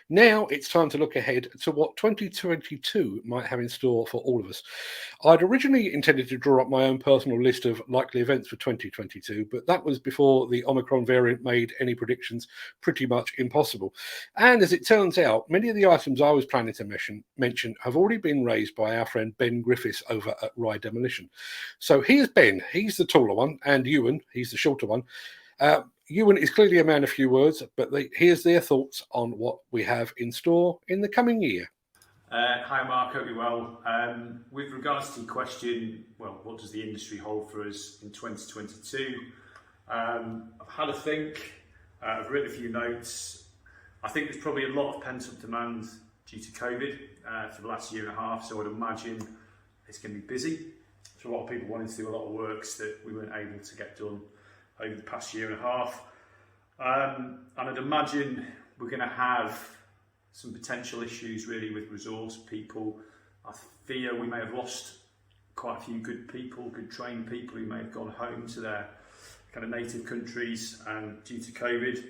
Now it's time to look ahead to what 2022 might have in store for all of us. I'd originally intended to draw up my own personal list of likely events for 2022, but that was before the Omicron variant made any predictions pretty much impossible. And as it turns out, many of the items I was planning to mention have already been raised by our friend Ben Griffiths over at Rye Demolition. So here's Ben, he's the taller one, and Ewan, he's the shorter one. Ewan is clearly a man of few words, but here's their thoughts on what we have in store in the coming year. Hi Mark, hope you're well. With regards to your question, well, what does the industry hold for us in 2022? I've had a think, I've written a few notes. I think there's probably a lot of pent-up demand due to COVID for the last year and a half, so I'd imagine it's going to be busy. So a lot of people wanting to do a lot of works that we weren't able to get done over the past year and a half. And I'd imagine we're going to have some potential issues really with resource people. I fear we may have lost quite a few good people, good trained people who may have gone home to their kind of native countries due to COVID.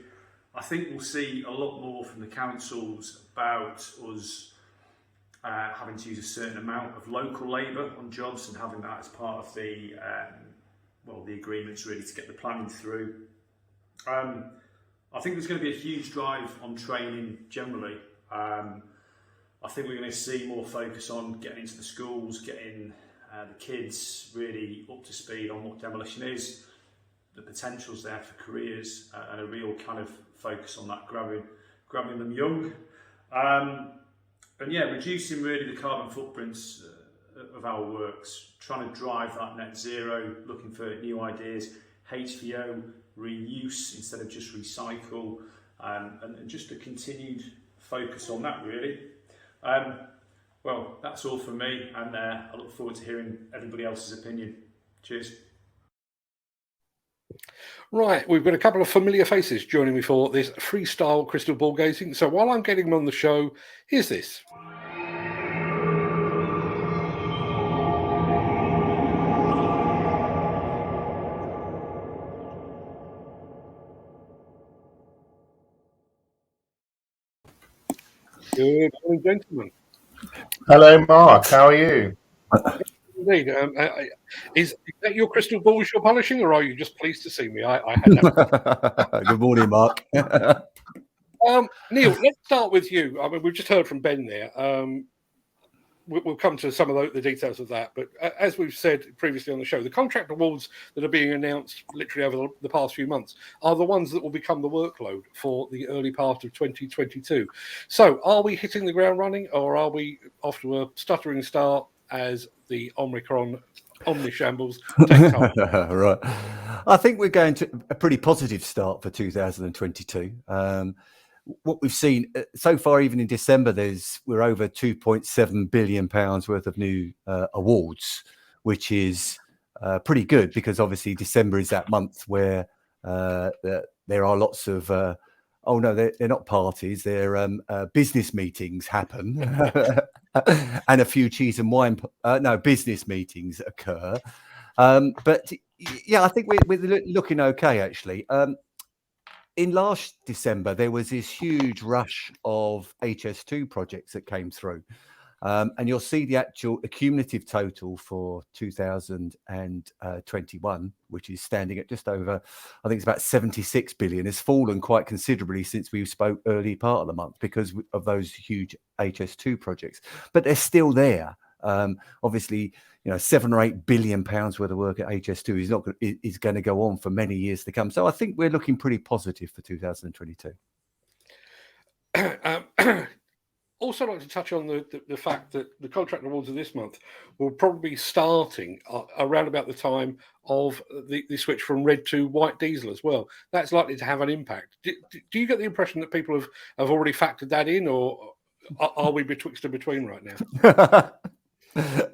I think we'll see a lot more from the councils about us having to use a certain amount of local labour on jobs and having that as part of the agreements really to get the planning through. I think there's going to be a huge drive on training generally. I think we're going to see more focus on getting into the schools, getting the kids really up to speed on what demolition is, the potentials there for careers, and a real kind of focus on that, grabbing them young. And yeah, reducing really the carbon footprints of our works, trying to drive that net zero, looking for new ideas, HVO, reuse instead of just recycle, and just a continued focus on that really. Well, that's all from me, and I look forward to hearing everybody else's opinion. Cheers. Right, we've got a couple of familiar faces joining me for this freestyle crystal ball gazing. So while I'm getting them on the show, here's this. Good morning, gentlemen. Hello, Mark. How are you? Indeed. Is that your crystal balls you're polishing, or are you just pleased to see me? I had that. Good morning, Mark. Neil, let's start with you. I mean, we've just heard from Ben there. We'll come to some of the details of that. But as we've said previously on the show, the contract awards that are being announced literally over the past few months are the ones that will become the workload for the early part of 2022. So are we hitting the ground running, or are we off to a stuttering start as the Omicron omnishambles take time? Right. I think we're going to a pretty positive start for 2022. What we've seen so far, even in December, we're over £2.7 billion worth of new awards, which is pretty good, because obviously December is that month where there are lots of they're not parties, they're business meetings happen, and a few cheese and wine business meetings occur. But yeah, I think we're looking okay actually. In last December, there was this huge rush of HS2 projects that came through. And you'll see the actual cumulative total for 2021, which is standing at just over, I think it's about 76 billion, has fallen quite considerably since we spoke early part of the month because of those huge HS2 projects. But they're still there. Obviously, £7 or £8 billion worth of work at HS2 is going to go on for many years to come. So I think we're looking pretty positive for 2022. Also, I'd like to touch on the fact that the contract awards of this month will probably be starting around about the time of the switch from red to white diesel as well. That's likely to have an impact. Do you get the impression that people have already factored that in, or are we betwixt and between right now?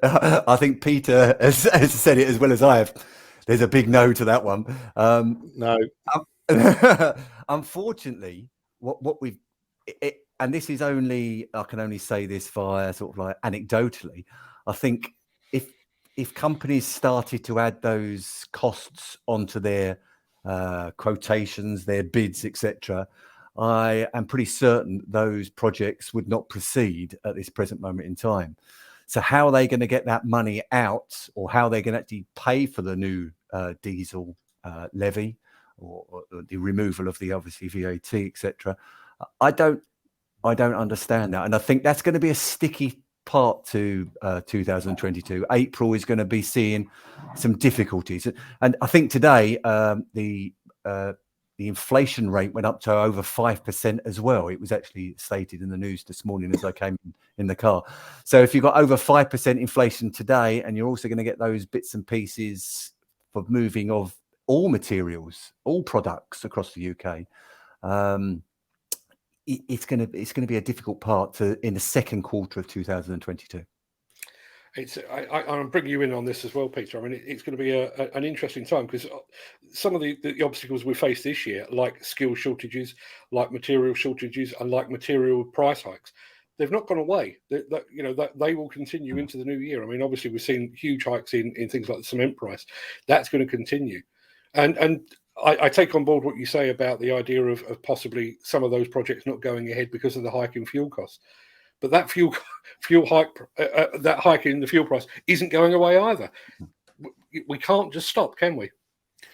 I think Peter has said it as well as I have. There's a big no to that one. No. Unfortunately, what we've... and this is I can only say this via sort of like anecdotally. I think if companies started to add those costs onto their quotations, their bids, etc., I am pretty certain those projects would not proceed at this present moment in time. So how are they going to get that money out, or how they're going to actually pay for the new diesel levy, or the removal of the obviously VAT, etc.? I don't understand that, and I think that's going to be a sticky part to 2022. April is going to be seeing some difficulties, and I think today the inflation rate went up to over 5% as well. It was actually stated in the news this morning as I came in the car. So if you've got over 5% inflation today, and you're also going to get those bits and pieces for moving of all materials, all products across the UK, it's going to be a difficult part in the second quarter of 2022. I'm bringing you in on this as well, Peter. I mean, it's going to be an interesting time, because some of the obstacles we face this year, like skill shortages, like material shortages, and like material price hikes, they've not gone away. They will continue into the new year. I mean, obviously we've seen huge hikes in things like the cement price. That's going to continue, and I take on board what you say about the idea of possibly some of those projects not going ahead because of the hike in fuel costs. But that fuel hike, that hike in the fuel price, isn't going away either. We can't just stop, can we?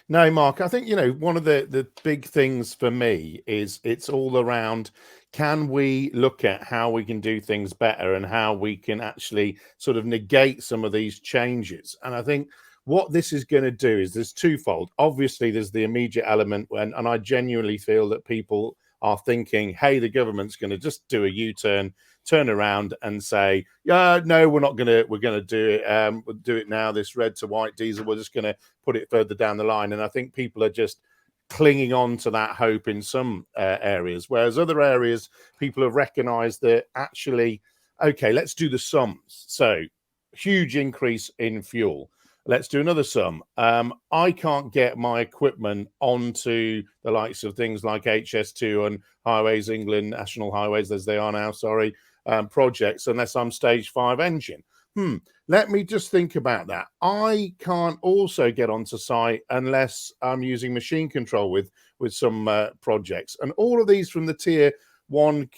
No, Mark, I think, one of the big things for me is it's all around, can we look at how we can do things better and how we can actually sort of negate some of these changes? And I think what this is going to do is there's twofold. Obviously, there's the immediate element, and I genuinely feel that people are thinking, hey, the government's going to just do a U-turn, turn around and say, yeah, no, we're going to do it. We'll do it now. This red to white diesel, we're just going to put it further down the line. And I think people are just clinging on to that hope in some areas, whereas other areas, people have recognized that actually, okay, let's do the sums. So huge increase in fuel. Let's do another sum. I can't get my equipment onto the likes of things like HS2 and Highways England, National Highways as they are now, projects, unless I'm stage 5 engine. Let me just think about that. I can't also get onto site unless I'm using machine control with some projects. And all of these, from the tier 1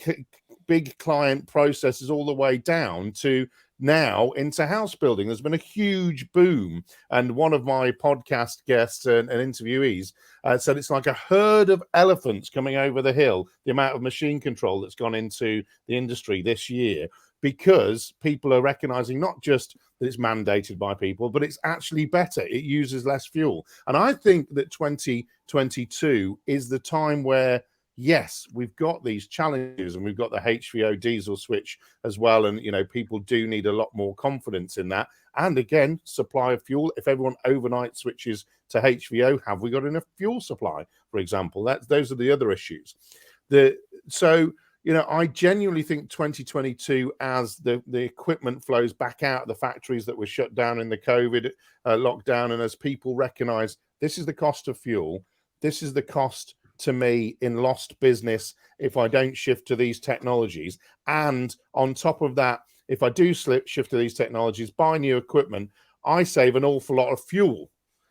big client processes all the way down to now into house building. There's been a huge boom, and one of my podcast guests and interviewees said it's like a herd of elephants coming over the hill, the amount of machine control that's gone into the industry this year, because people are recognizing not just that it's mandated by people, but it's actually better. It uses less fuel. And I think that 2022 is the time where, yes, we've got these challenges, and we've got the HVO diesel switch as well. And, people do need a lot more confidence in that. And again, supply of fuel. If everyone overnight switches to HVO, have we got enough fuel supply, for example? Those are the other issues. I genuinely think 2022, as the equipment flows back out of the factories that were shut down in the COVID lockdown, and as people recognize this is the cost of fuel, this is the cost to me in lost business if I don't shift to these technologies. And on top of that, if I do shift to these technologies, buy new equipment, I save an awful lot of fuel.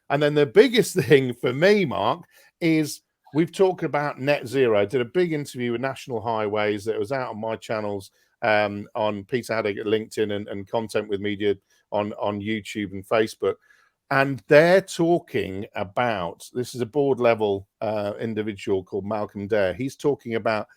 And then the biggest thing for me, Mark, is we've talked about net zero. I did a big interview with National Highways that was out on my channels on Peter Haddock at LinkedIn and Content with Media on YouTube and Facebook. And they're talking about, this is a board level individual called Malcolm Dare. He's talking about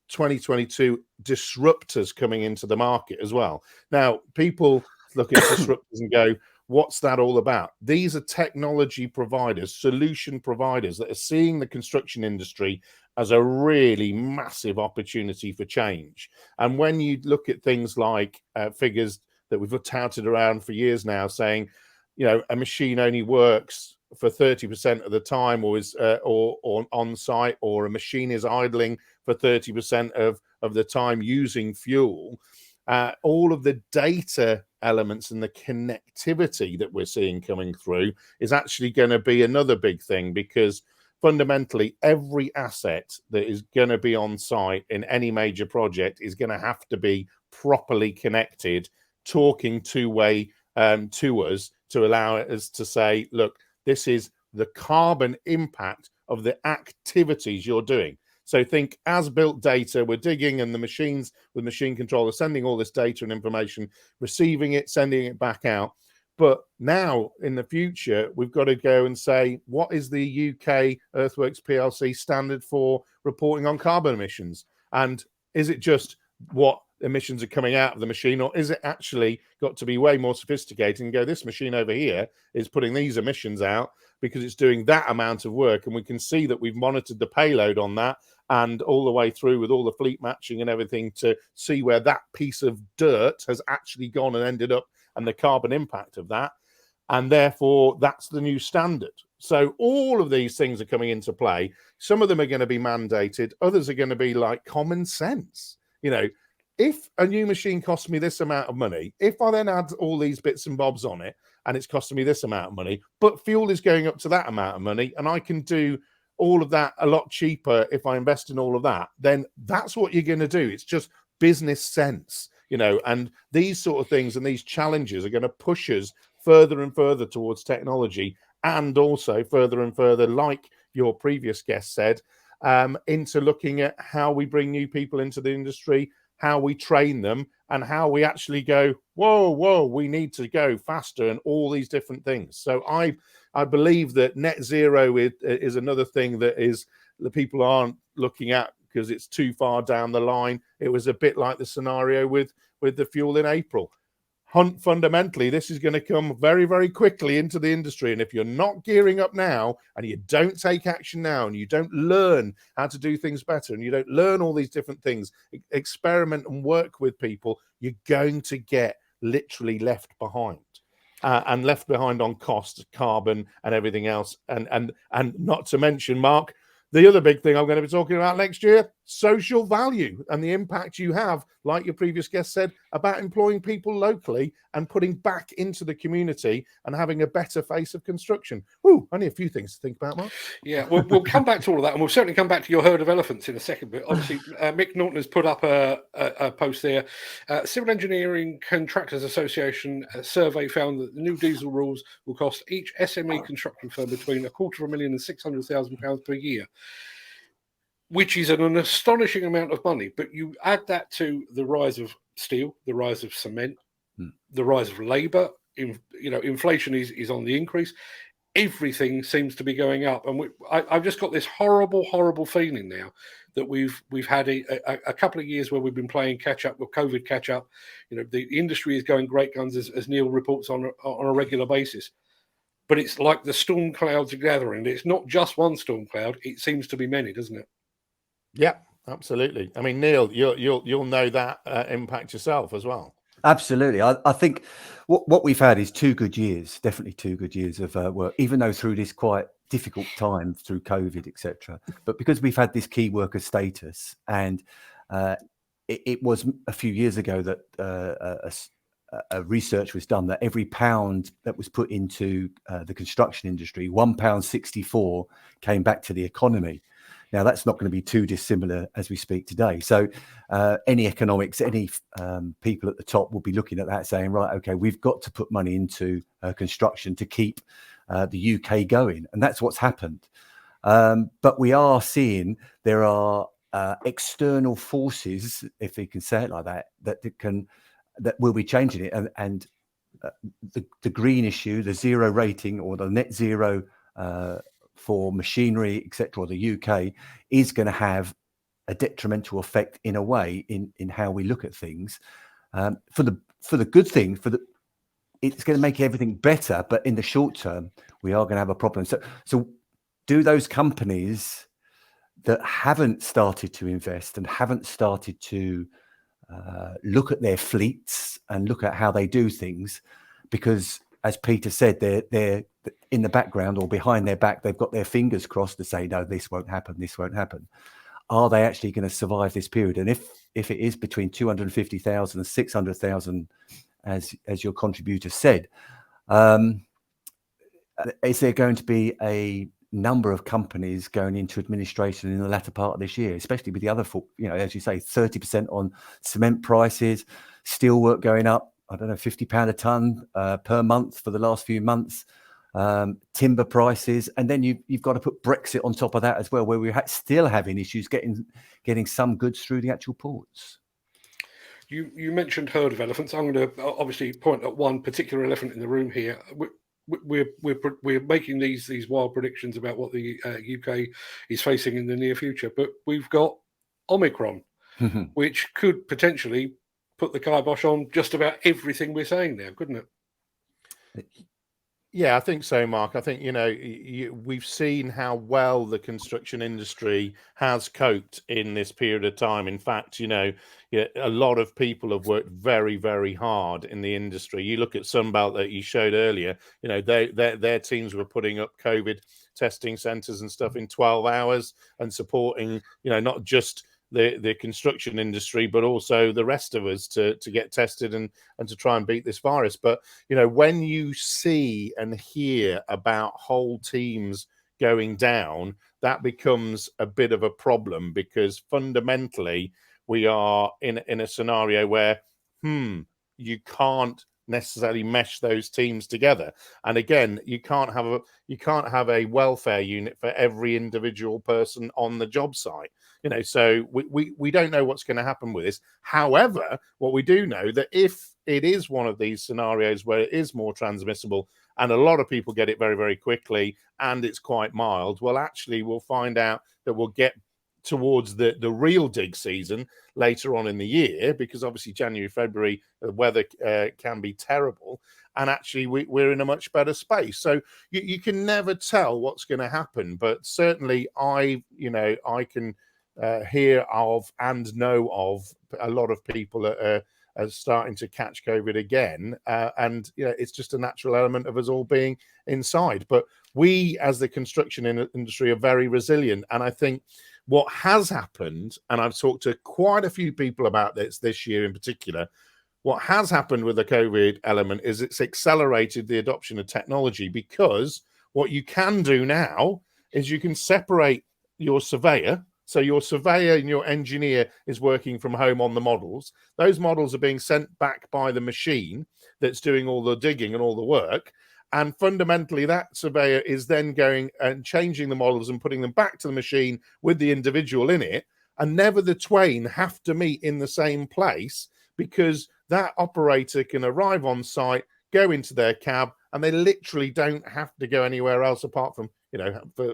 2022 disruptors coming into the market as well. Now, people look at disruptors and go, what's that all about? These are technology providers, solution providers that are seeing the construction industry as a really massive opportunity for change. And when you look at things like figures that we've touted around for years now, saying, a machine only works for 30% of the time, or is or on site, or a machine is idling for 30% of the time using fuel. All of the data elements and the connectivity that we're seeing coming through is actually going to be another big thing, because fundamentally every asset that is going to be on site in any major project is going to have to be properly connected, talking two-way to us, to allow us to say, look, this is the carbon impact of the activities you're doing. So think as-built data, we're digging, and the machines with machine control are sending all this data and information, receiving it, sending it back out. But now in the future, we've got to go and say, what is the UK Earthworks PLC standard for reporting on carbon emissions? And is it just what emissions are coming out of the machine, or is it actually got to be way more sophisticated and go, this machine over here is putting these emissions out because it's doing that amount of work, and we can see that we've monitored the payload on that and all the way through with all the fleet matching and everything to see where that piece of dirt has actually gone and ended up and the carbon impact of that. And therefore, that's the new standard. So all of these things are coming into play. Some of them are going to be mandated. Others are going to be like common sense. You know, if a new machine costs me this amount of money, if I then add all these bits and bobs on it and it's costing me this amount of money, but fuel is going up to that amount of money, and I can do all of that a lot cheaper if I invest in all of that, then that's what you're going to do. It's just business sense, you know, and these sort of things and these challenges are going to push us further and further towards technology, and also further and further, like your previous guest said, into looking at how we bring new people into the industry, how we train them, and how we actually go, whoa, we need to go faster, and all these different things. So I believe that net zero is another thing that is the people aren't looking at because it's too far down the line. It was a bit like the scenario with the fuel in April. Fundamentally, this is going to come very, very quickly into the industry. And if you're not gearing up now, and you don't take action now, and you don't learn how to do things better, and you don't learn all these different things, experiment and work with people, you're going to get literally left behind. And left behind on cost, carbon, and everything else. And not to mention, Mark, the other big thing I'm going to be talking about next year, social value and the impact you have, like your previous guest said, about employing people locally and putting back into the community and having a better face of construction. Ooh, only a few things to think about, Mark. Yeah, we'll come back to all of that, and we'll certainly come back to your herd of elephants in a second. But obviously, Mick Norton has put up a post there. Civil Engineering Contractors Association survey found that the new diesel rules will cost each SME construction firm between £250,000 and £600,000 per year, which is an astonishing amount of money. But you add that to the rise of steel, the rise of cement, the rise of labour. Inflation is on the increase. Everything seems to be going up, and I've just got this horrible feeling now that we've had a couple of years where we've been playing catch up with COVID catch up. You know, the industry is going great guns, as Neil reports on a regular basis. But it's like the storm clouds are gathering. It's not just one storm cloud; it seems to be many, doesn't it? Yeah, absolutely. I mean, Neil, you'll know that impact yourself as well. Absolutely. I think what we've had is 2 good years, definitely 2 good years of work, even though through this quite difficult time through COVID, etc. But because we've had this key worker status, and it was a few years ago that a research was done that every pound that was put into the construction industry, £1.64 came back to the economy. Now, that's not going to be too dissimilar as we speak today. So any economics, any people at the top will be looking at that saying, right, okay, we've got to put money into construction to keep the UK going. And that's what's happened. But we are seeing there are external forces, if you can say it like that, that will be changing it. And the green issue, the zero rating or the net zero for machinery, etc., or the UK is going to have a detrimental effect in a way in how we look at things. For the good thing, it's going to make everything better, but in the short term, we are going to have a problem. So do those companies that haven't started to invest and haven't started to look at their fleets and look at how they do things, because as Peter said, they're in the background or behind their back, they've got their fingers crossed to say, no, this won't happen, this won't happen. Are they actually going to survive this period? And if it is between 250,000 and 600,000, as your contributor said, is there going to be a number of companies going into administration in the latter part of this year, especially with the other, as you say, 30% on cement prices, steel work going up, I don't know, £50 a tonne per month for the last few months. timber prices, and then you've got to put Brexit on top of that as well, where we're still having issues getting some goods through the actual ports. You mentioned herd of elephants. I'm going to obviously point at one particular elephant in the room here. We're making these wild predictions about what the UK is facing in the near future, but we've got Omicron, which could potentially put the kibosh on just about everything we're saying now, couldn't it? Yeah, I think so, Mark. I think, we've seen how well the construction industry has coped in this period of time. In fact, a lot of people have worked very, very hard in the industry. You look at Sunbelt that you showed earlier, their teams were putting up COVID testing centers and stuff in 12 hours and supporting, not just the construction industry, but also the rest of us to get tested and to try and beat this virus. But, when you see and hear about whole teams going down, that becomes a bit of a problem, because fundamentally we are in a scenario where, you can't necessarily mesh those teams together. And again, you can't have a welfare unit for every individual person on the job site. So we don't know what's going to happen with this. However, what we do know, that if it is one of these scenarios where it is more transmissible and a lot of people get it very, very quickly and it's quite mild, well, actually, we'll find out that we'll get towards the real dig season later on in the year, because obviously January, February, the weather can be terrible. And actually, we're in a much better space. So you can never tell what's going to happen. But certainly, I can hear of and know of a lot of people that are starting to catch COVID again. And it's just a natural element of us all being inside. But we, as the construction industry, are very resilient. And I think what has happened, and I've talked to quite a few people about this year in particular, what has happened with the COVID element is it's accelerated the adoption of technology, because what you can do now is you can separate your surveyor. So your surveyor and your engineer is working from home on the models. Those models are being sent back by the machine that's doing all the digging and all the work. And fundamentally, that surveyor is then going and changing the models and putting them back to the machine with the individual in it. And never the twain have to meet in the same place, because that operator can arrive on site, go into their cab, and they literally don't have to go anywhere else apart from,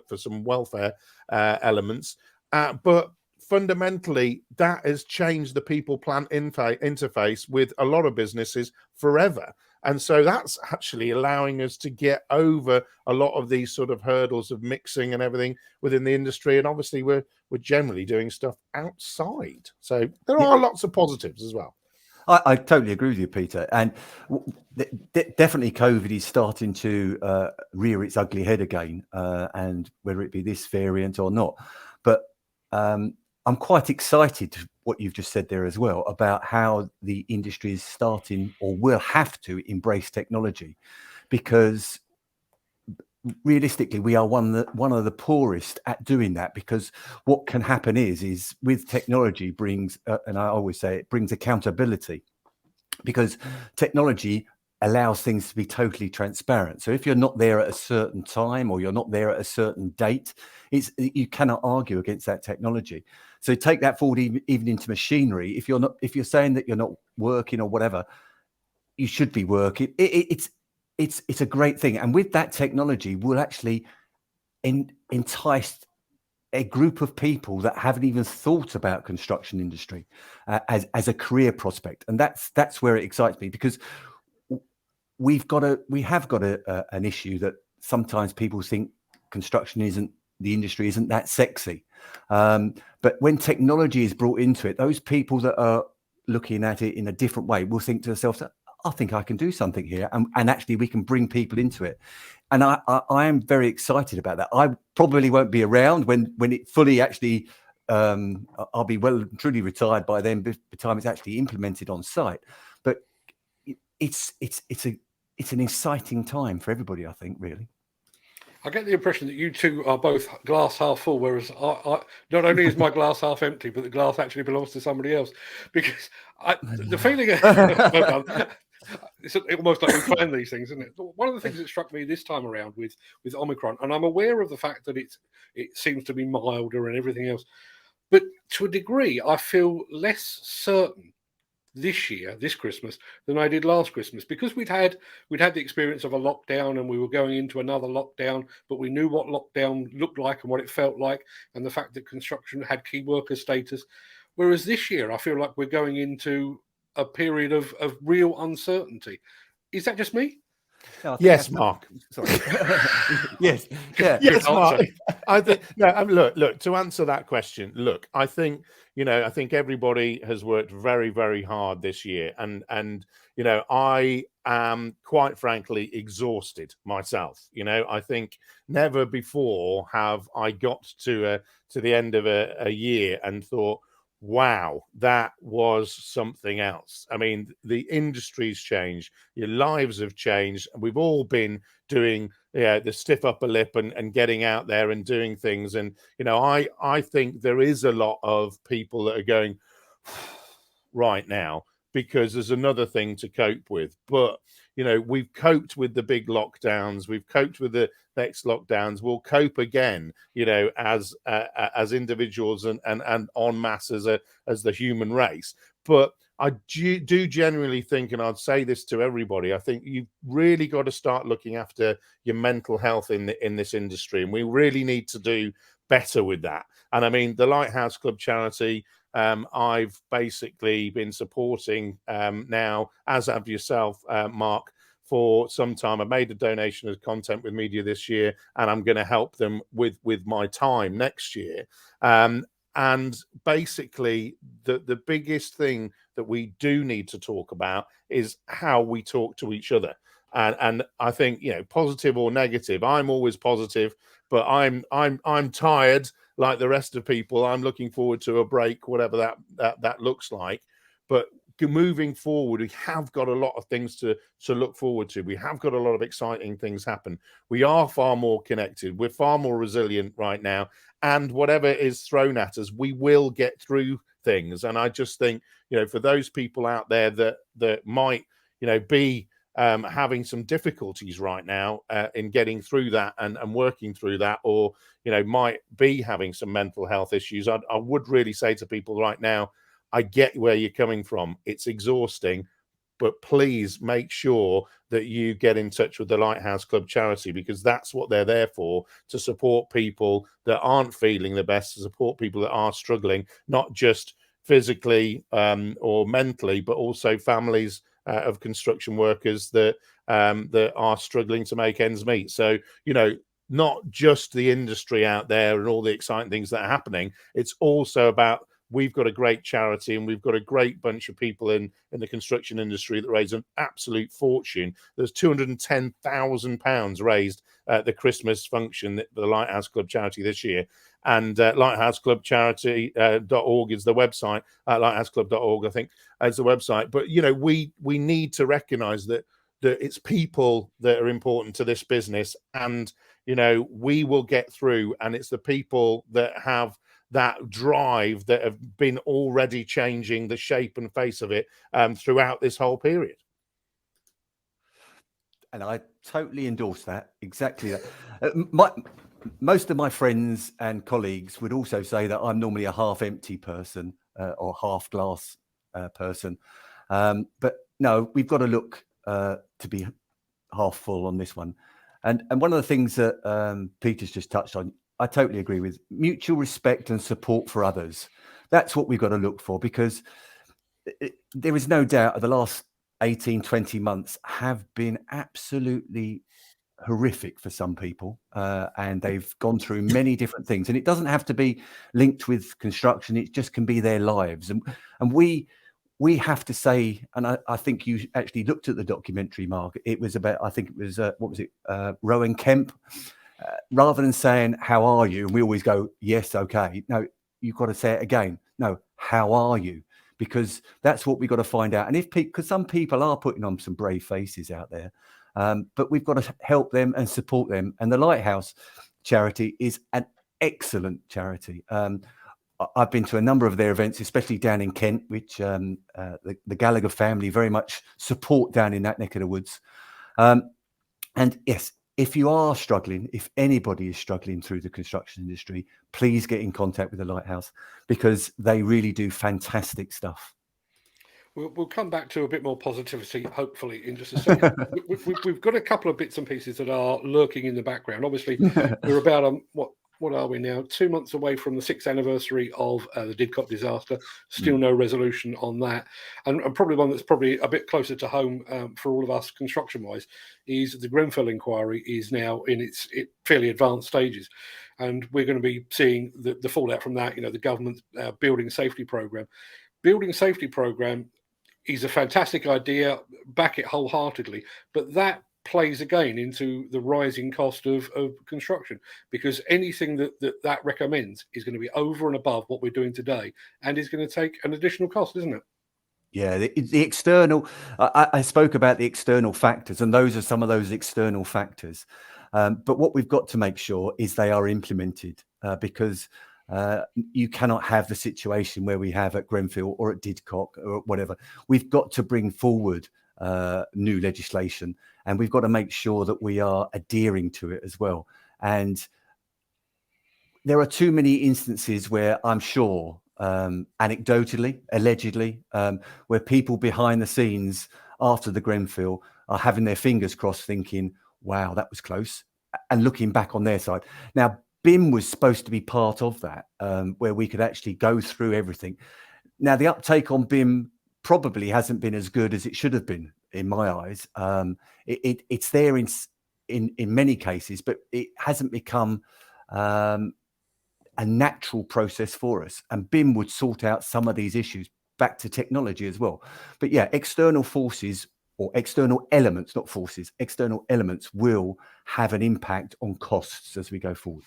for some welfare elements. But fundamentally, that has changed the people-plant interface with a lot of businesses forever. And so that's actually allowing us to get over a lot of these sort of hurdles of mixing and everything within the industry. And obviously, we're generally doing stuff outside. So there are lots of positives as well. I totally agree with you, Peter. And definitely COVID is starting to rear its ugly head again, and whether it be this variant or not. But I'm quite excited to what you've just said there as well, about how the industry is starting, or will have to, embrace technology, because realistically we are one of the poorest at doing that. Because what can happen is with technology brings, and I always say it brings accountability, because technology allows things to be totally transparent. So if you're not there at a certain time, or you're not there at a certain date, you cannot argue against that technology. So take that forward even into machinery. If you're saying that you're not working or whatever, you should be working. It's a great thing. And with that technology, we'll actually entice a group of people that haven't even thought about construction industry as a career prospect. And that's where it excites me, because we have got an issue that sometimes people think the industry isn't that sexy. But when technology is brought into it, those people that are looking at it in a different way will think to themselves, I think I can do something here. And actually we can bring people into it. And I am very excited about that. I probably won't be around when it fully actually, I'll be well and truly retired by then, by the time it's actually implemented on site. But it's an exciting time for everybody, I think, really. I get the impression that you two are both glass half full, whereas I not only is my glass half empty, but the glass actually belongs to somebody else. Because the feeling, It's almost like we plan these things, isn't it? One of the things that struck me this time around with Omicron, and I'm aware of the fact that it seems to be milder and everything else, but to a degree, I feel less certain this year, this Christmas, than I did last Christmas, because we'd had the experience of a lockdown and we were going into another lockdown, but we knew what lockdown looked like and what it felt like, and the fact that construction had key worker status. Whereas this year, I feel like we're going into a period of real uncertainty. Is that just me? No, yes, Mark. Sorry. Yes. Yeah. Yes, Mark. I think no. Look. To answer that question, look, I think everybody has worked very, very hard this year, and I am quite frankly exhausted myself. I think never before have I got to the end of a year and thought, wow, that was something else. I mean, the industry's changed, your lives have changed, and we've all been doing the stiff upper lip and getting out there and doing things. And I think there is a lot of people that are going right now because there's another thing to cope with. But we've coped with the big lockdowns, we've coped with the next lockdowns, we'll cope again, as individuals and en masse as the human race. But I do genuinely think, and I'd say this to everybody, I think you've really got to start looking after your mental health in this industry, and we really need to do better with that. And I mean, the Lighthouse Club charity, I've basically been supporting now, as have yourself, Mark, for some time. I made a donation of content with media this year, and I'm going to help them with my time next year. And basically, the biggest thing that we do need to talk about is how we talk to each other. And I think, positive or negative, I'm always positive, but I'm tired like the rest of people. I'm looking forward to a break, whatever that looks like. But moving forward, we have got a lot of things to look forward to. We have got a lot of exciting things happen. We are far more connected. We're far more resilient right now. And whatever is thrown at us, we will get through things. And I just think, for those people out there that might, be having some difficulties right now in getting through that and working through that, or, might be having some mental health issues, I would really say to people right now, I get where you're coming from. It's exhausting, but please make sure that you get in touch with the Lighthouse Club charity, because that's what they're there for, to support people that aren't feeling the best, to support people that are struggling, not just physically or mentally, but also families of construction workers that are struggling to make ends meet. So, not just the industry out there and all the exciting things that are happening. It's also about, we've got a great charity and we've got a great bunch of people in the construction industry that raise an absolute fortune. There's £210,000 raised at the Christmas function, the Lighthouse Club charity this year. And lighthouseclubcharity.org is the website. Lighthouseclub.org, I think, is the website. But, we need to recognize that it's people that are important to this business. And, we will get through. And it's the people that have that drive that have been already changing the shape and face of it throughout this whole period. And I totally endorse that. Exactly that. Most of my friends and colleagues would also say that I'm normally a half empty person or half glass person. But no, we've got to look to be half full on this one. And one of the things that Peter's just touched on, I totally agree with: mutual respect and support for others. That's what we've got to look for, because there is no doubt that the last 18, 20 months have been absolutely horrific for some people, and they've gone through many different things. And it doesn't have to be linked with construction; it just can be their lives. And we have to say, and I think you actually looked at the documentary, Mark. It was about, I think it was what was it, Rowan Kemp. Rather than saying, how are you? And we always go, yes, okay. No, you've got to say it again. No, how are you? Because that's what we've got to find out. And because some people are putting on some brave faces out there, but we've got to help them and support them. And the Lighthouse charity is an excellent charity. I've been to a number of their events, especially down in Kent, which the Gallagher family very much support down in that neck of the woods. And yes, if you are struggling, if anybody is struggling through the construction industry, please get in contact with the Lighthouse, because they really do fantastic stuff. We'll come back to a bit more positivity, hopefully, in just a second. We've got a couple of bits and pieces that are lurking in the background. Obviously, we're about what are we now? 2 months away from the 6th anniversary of the Didcot disaster. Still no resolution on that, and probably one that's probably a bit closer to home for all of us construction-wise is the Grenfell inquiry is now in its fairly advanced stages, and we're going to be seeing the fallout from that. You know, the government's building safety program. Building safety program is a fantastic idea, back it wholeheartedly, but that plays again into the rising cost of construction, because anything that recommends is going to be over and above what we're doing today, and is going to take an additional cost, isn't it? Yeah, the external, I spoke about the external factors, and those are some of those external factors. But what we've got to make sure is they are implemented, because you cannot have the situation where we have at Grenfell or at Didcot or whatever. We've got to bring forward new legislation, and we've got to make sure that we are adhering to it as well. And there are too many instances where I'm sure, anecdotally, allegedly, where people behind the scenes after the Grenfell are having their fingers crossed thinking, wow, that was close, and looking back on their side. Now, BIM was supposed to be part of that, where we could actually go through everything. Now, the uptake on BIM probably hasn't been as good as it should have been, in my eyes. It's there in many cases, but it hasn't become a natural process for us. And BIM would sort out some of these issues, back to technology as well. But yeah, external forces, or external elements, not forces, external elements will have an impact on costs as we go forward.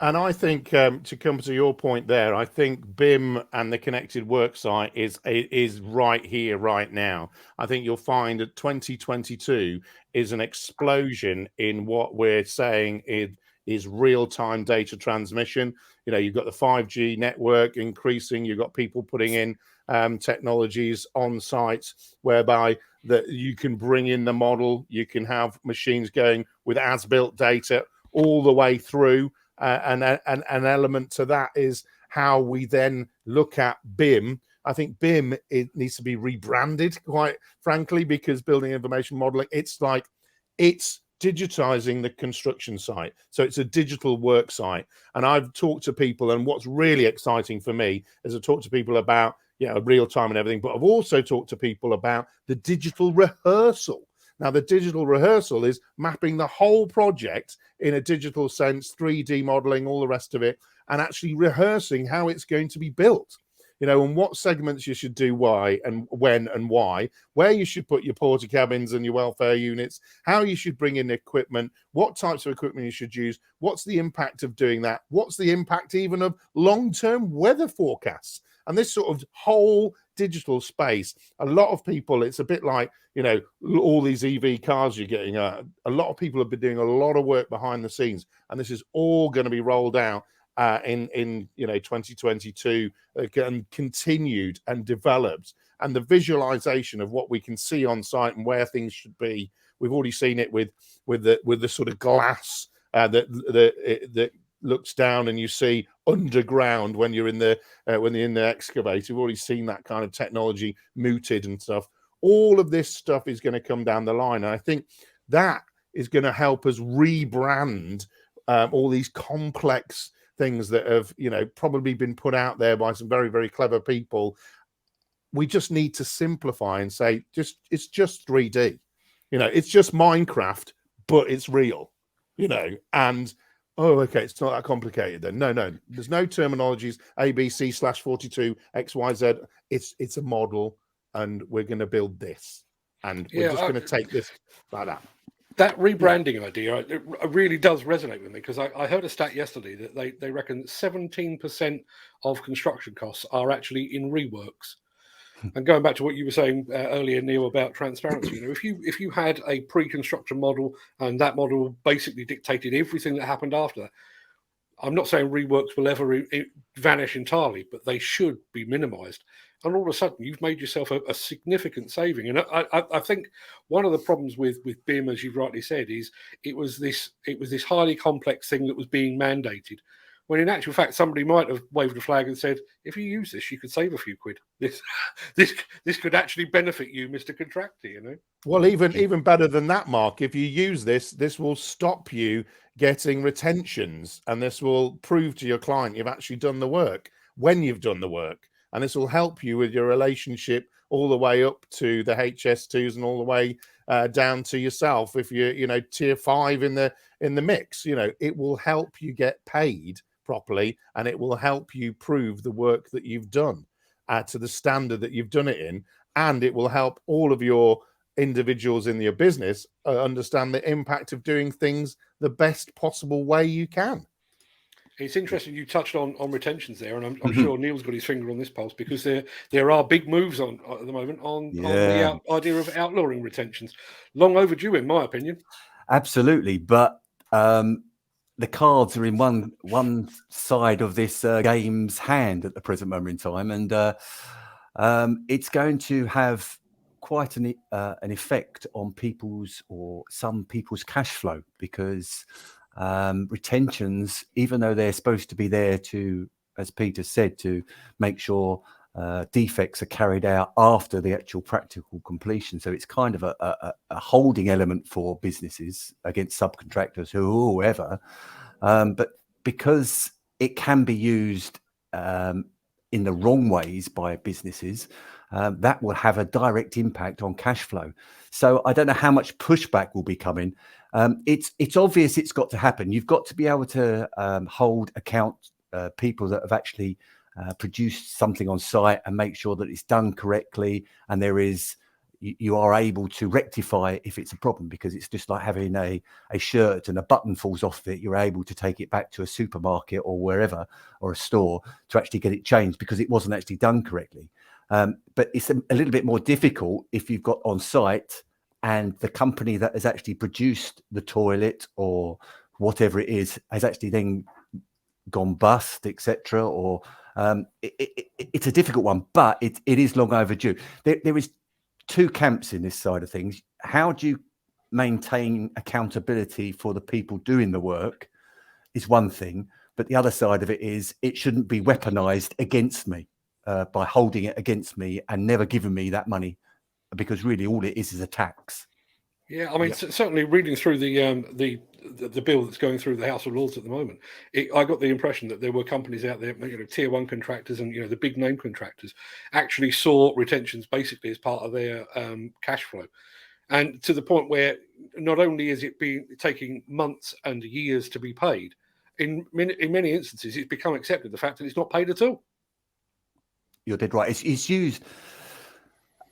And I think, to come to your point there, I think BIM and the connected worksite is right here, right now. I think you'll find that 2022 is an explosion in what we're saying is real-time data transmission. You know, you've got the 5G network increasing, you've got people putting in technologies on site whereby that you can bring in the model, you can have machines going with as-built data all the way through. And an element to that is how we then look at BIM. I think BIM, it needs to be rebranded, quite frankly, because building information modeling, it's digitizing the construction site. So it's a digital work site. And I've talked to people, and what's really exciting for me is I've talked to people about, you know, real time and everything, but I've also talked to people about the digital rehearsal. Now, the digital rehearsal is mapping the whole project in a digital sense, 3D modeling, all the rest of it, and actually rehearsing how it's going to be built, you know, and what segments you should do why and when and why, where you should put your porter cabins and your welfare units, how you should bring in equipment, what types of equipment you should use, what's the impact of doing that, what's the impact even of long-term weather forecasts. And this sort of whole digital space, a lot of people, it's a bit like, you know, all these EV cars you're getting. A lot of people have been doing a lot of work behind the scenes, and this is all going to be rolled out in 2022 and continued and developed. And the visualization of what we can see on site and where things should be, we've already seen it with the sort of glass that looks down and you see underground when you're in the excavator. We've already seen that kind of technology mooted and stuff. All of this stuff is going to come down the line, and I think that is going to help us rebrand all these complex things that have, you know, probably been put out there by some very, very clever people. We just need to simplify and say, it's just 3D, you know, it's just Minecraft, but it's real, you know, and oh, okay, it's not that complicated then. No, there's no terminologies, ABC/42, XYZ. It's a model, and we're going to build this, and we're just going to take this like that. That rebranding idea, it really does resonate with me, because I heard a stat yesterday that they reckon 17% of construction costs are actually in reworks. And going back to what you were saying earlier, Neil, about transparency, you know, if you had a pre-construction model and that model basically dictated everything that happened after that, I'm not saying reworks will ever vanish entirely, but they should be minimised. And all of a sudden, you've made yourself a significant saving. And I think one of the problems with BIM, as you've rightly said, is it was this highly complex thing that was being mandated. When in actual fact, somebody might have waved a flag and said, "If you use this, you could save a few quid. This could actually benefit you, Mr. Contractor." You know. Well, even better than that, Mark. If you use this will stop you getting retentions, and this will prove to your client you've actually done the work when you've done the work, and this will help you with your relationship all the way up to the HS2s and all the way down to yourself. If you're tier 5 in the mix, it will help you get paid properly, and it will help you prove the work that you've done to the standard that you've done it in, and it will help all of your individuals in your business understand the impact of doing things the best possible way you can. It's interesting you touched on retentions there, and I'm sure Neil's got his finger on this pulse, because there are big moves on at the moment on the idea of outlawing retentions. Long overdue, in my opinion. Absolutely, but the cards are in one side of this game's hand at the present moment in time, and it's going to have quite an effect on some people's cash flow, because retentions, even though they're supposed to be there to, as Peter said, to make sure defects are carried out after the actual practical completion. So it's kind of a holding element for businesses against subcontractors, whoever. But because it can be used in the wrong ways by businesses, that will have a direct impact on cash flow. So I don't know how much pushback will be coming. It's obvious it's got to happen. You've got to be able to hold account people that have actually produced something on site and make sure that it's done correctly, and you are able to rectify if it's a problem, because it's just like having a shirt and a button falls off it. You're able to take it back to a supermarket or wherever, or a store, to actually get it changed because it wasn't actually done correctly. But it's a little bit more difficult if you've got on site and the company that has actually produced the toilet or whatever it is has actually then gone bust, etc. Or it's a difficult one, but it is long overdue. There is two camps in this side of things. How do you maintain accountability for the people doing the work is one thing, but the other side of it is it shouldn't be weaponized against me by holding it against me and never giving me that money, because really all it is a tax. Yeah, I mean, certainly reading through the bill that's going through the House of Lords at the moment, I got the impression that there were companies out there, tier 1 contractors and the big name contractors, actually saw retentions basically as part of their cash flow, and to the point where not only is it taking months and years to be paid, in many instances it's become accepted the fact that it's not paid at all. You're dead right. It's used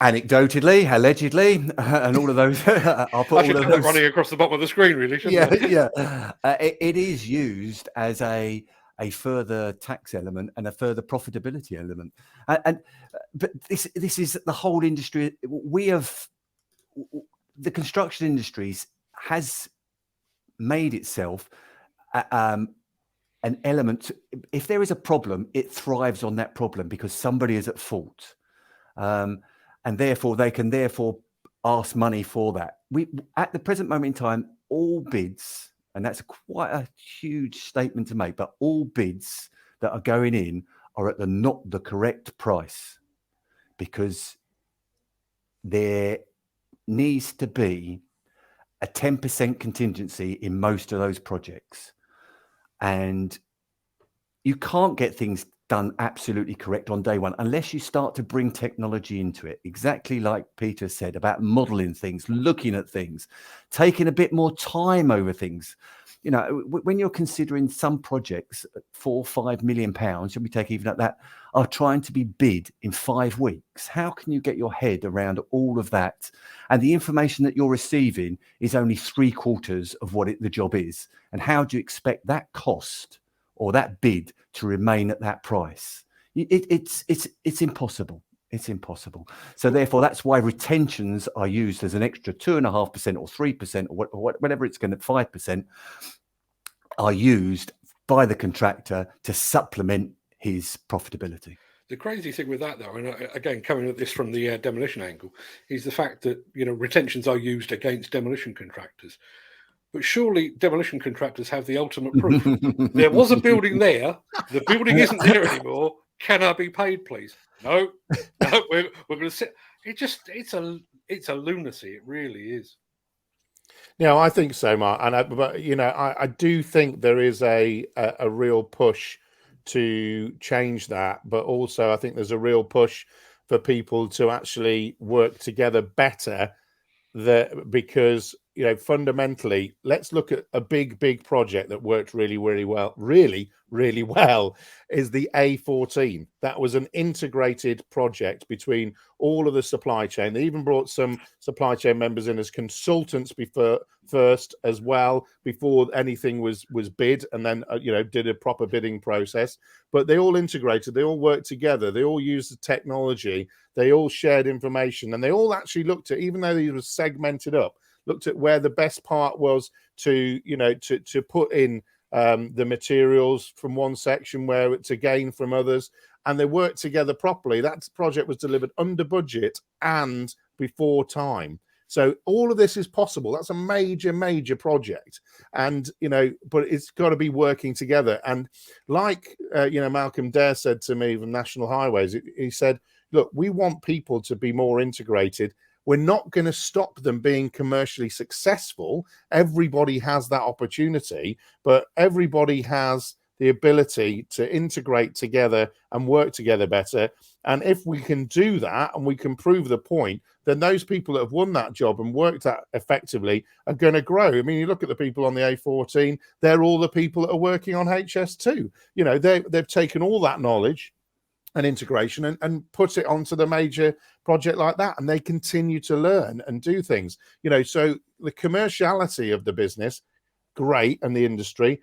anecdotally, allegedly, and all of those. I'll put I should have that running across the bottom of the screen, really, shouldn't I? Yeah. It is used as a further tax element and a further profitability element. But this is the whole industry. The construction industries has made itself an element. If there is a problem, it thrives on that problem because somebody is at fault. And therefore they can ask money for that. At the present moment in time, all bids, and that's quite a huge statement to make, but all bids that are going in are at not the correct price, because there needs to be a 10% contingency in most of those projects. And you can't get things done absolutely correct on day one unless you start to bring technology into it, exactly like Peter said about modeling things, looking at things, taking a bit more time over things. When you're considering some projects at £4 or £5 million, should we take even at that, are trying to be bid in 5 weeks. How can you get your head around all of that? And the information that you're receiving is only 3/4 of what the job is. And how do you expect that cost or that bid to remain at that price? It's impossible. It's impossible. So therefore, that's why retentions are used as an extra 2.5% or 3% or whatever it's going to 5% are used by the contractor to supplement his profitability. The crazy thing with that, though, and again, coming at this from the demolition angle, is the fact that, you know, retentions are used against demolition contractors. But surely demolition contractors have the ultimate proof. There was a building there. The building isn't there anymore. Can I be paid, please? No, we're going to sit. It's a lunacy. It really is. Yeah, I think so, Mark. And but you know, I do think there is a real push to change that, but also I think there's a real push for people to actually work together better. Because, you know, fundamentally, let's look at a big project that worked really well, really well, is the A14. That was an integrated project between all of the supply chain. They even brought some supply chain members in as consultants first as well, before anything was bid, and then you know, did a proper bidding process. But they all integrated, they all worked together, they all used the technology, they all shared information, and they all actually looked at, even though these were segmented up, looked at where the best part was to, you know, to put in the materials from one section, where it's again from others, and they worked together properly. That project was delivered under budget and before time. So all of this is possible. That's a major project, and you know, but it's got to be working together. And like you know, Malcolm Dare said to me from National Highways, he said, "Look, we want people to be more integrated. We're not going to stop them being commercially successful. Everybody has that opportunity, but everybody has the ability to integrate together and work together better. And if we can do that and we can prove the point, then those people that have won that job and worked that effectively are going to grow." I mean, you look at the people on the A14, they're all the people that are working on HS2. You know, they've taken all that knowledge and integration and put it onto the major project like that, and they continue to learn and do things, you know. So the commerciality of the business, great, and the industry,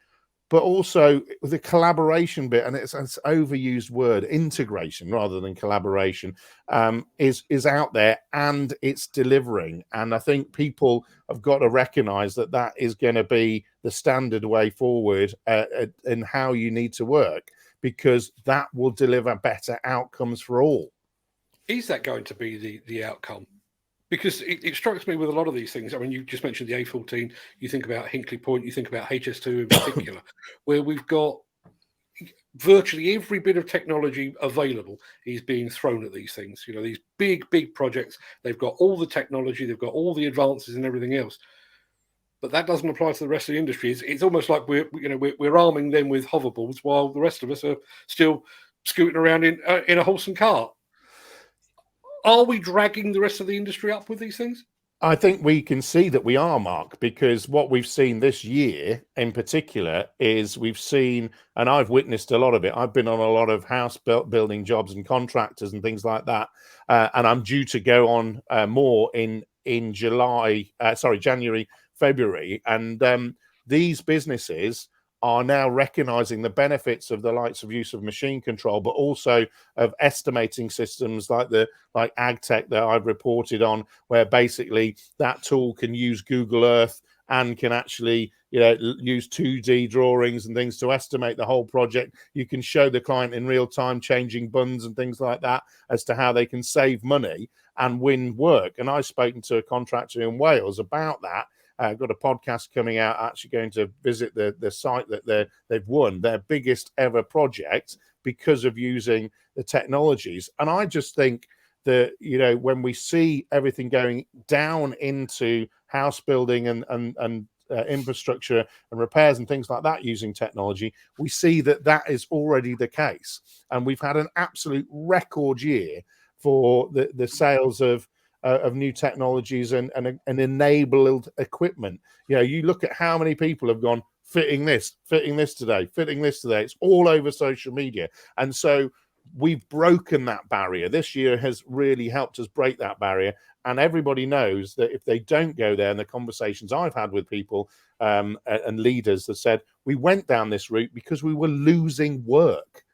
but also the collaboration bit, and it's an overused word, integration rather than collaboration, is out there, and it's delivering. And I think people have got to recognize that that is going to be the standard way forward in how you need to work, because that will deliver better outcomes for all. Is that going to be the outcome? Because it strikes me with a lot of these things. I mean, you just mentioned the A14. You think about Hinkley Point. You think about HS2 in particular, where we've got virtually every bit of technology available is being thrown at these things. You know, these big projects. They've got all the technology. They've got all the advances and everything else. But that doesn't apply to the rest of the industry. It's almost like we're arming them with hoverboards while the rest of us are still scooting around in a horse and cart. Are we dragging the rest of the industry up with these things? I think we can see that we are, Mark, because what we've seen this year in particular is we've seen, and I've witnessed a lot of it. I've been on a lot of house building jobs and contractors and things like that. And I'm due to go on more in January, February. And these businesses are now recognizing the benefits of the likes of use of machine control, but also of estimating systems like AgTech that I've reported on, where basically that tool can use Google Earth and can actually, you know, use 2D drawings and things to estimate the whole project. You can show the client in real time changing buns and things like that as to how they can save money and win work. And I've spoken to a contractor in Wales about that. I've got a podcast coming out, actually going to visit the site that they've won, their biggest ever project, because of using the technologies. And I just think that, you know, when we see everything going down into house building and infrastructure and repairs and things like that using technology, we see that that is already the case. And we've had an absolute record year for the sales of new technologies and enabled equipment. You know, you look at how many people have gone fitting this today. It's all over social media. And so we've broken that barrier. This year has really helped us break that barrier. And everybody knows that if they don't go there, and the conversations I've had with people and leaders that said, we went down this route because we were losing work.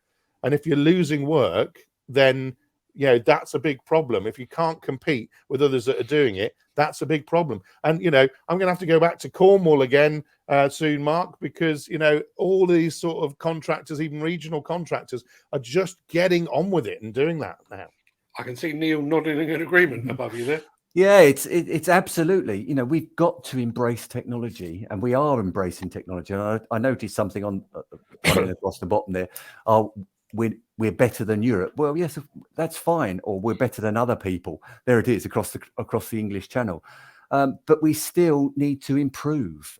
And if you're losing work, then you know, that's a big problem. If you can't compete with others that are doing it, that's a big problem. And, you know, I'm going to have to go back to Cornwall again soon, Mark, because, you know, all these sort of contractors, even regional contractors, are just getting on with it and doing that now. I can see Neil nodding in agreement above you there. Yeah, it's absolutely, you know, we've got to embrace technology, and we are embracing technology. And I noticed something on running across the bottom there. Oh, we're better than Europe. Well, yes, that's fine. Or we're better than other people. There it is across the English Channel. But we still need to improve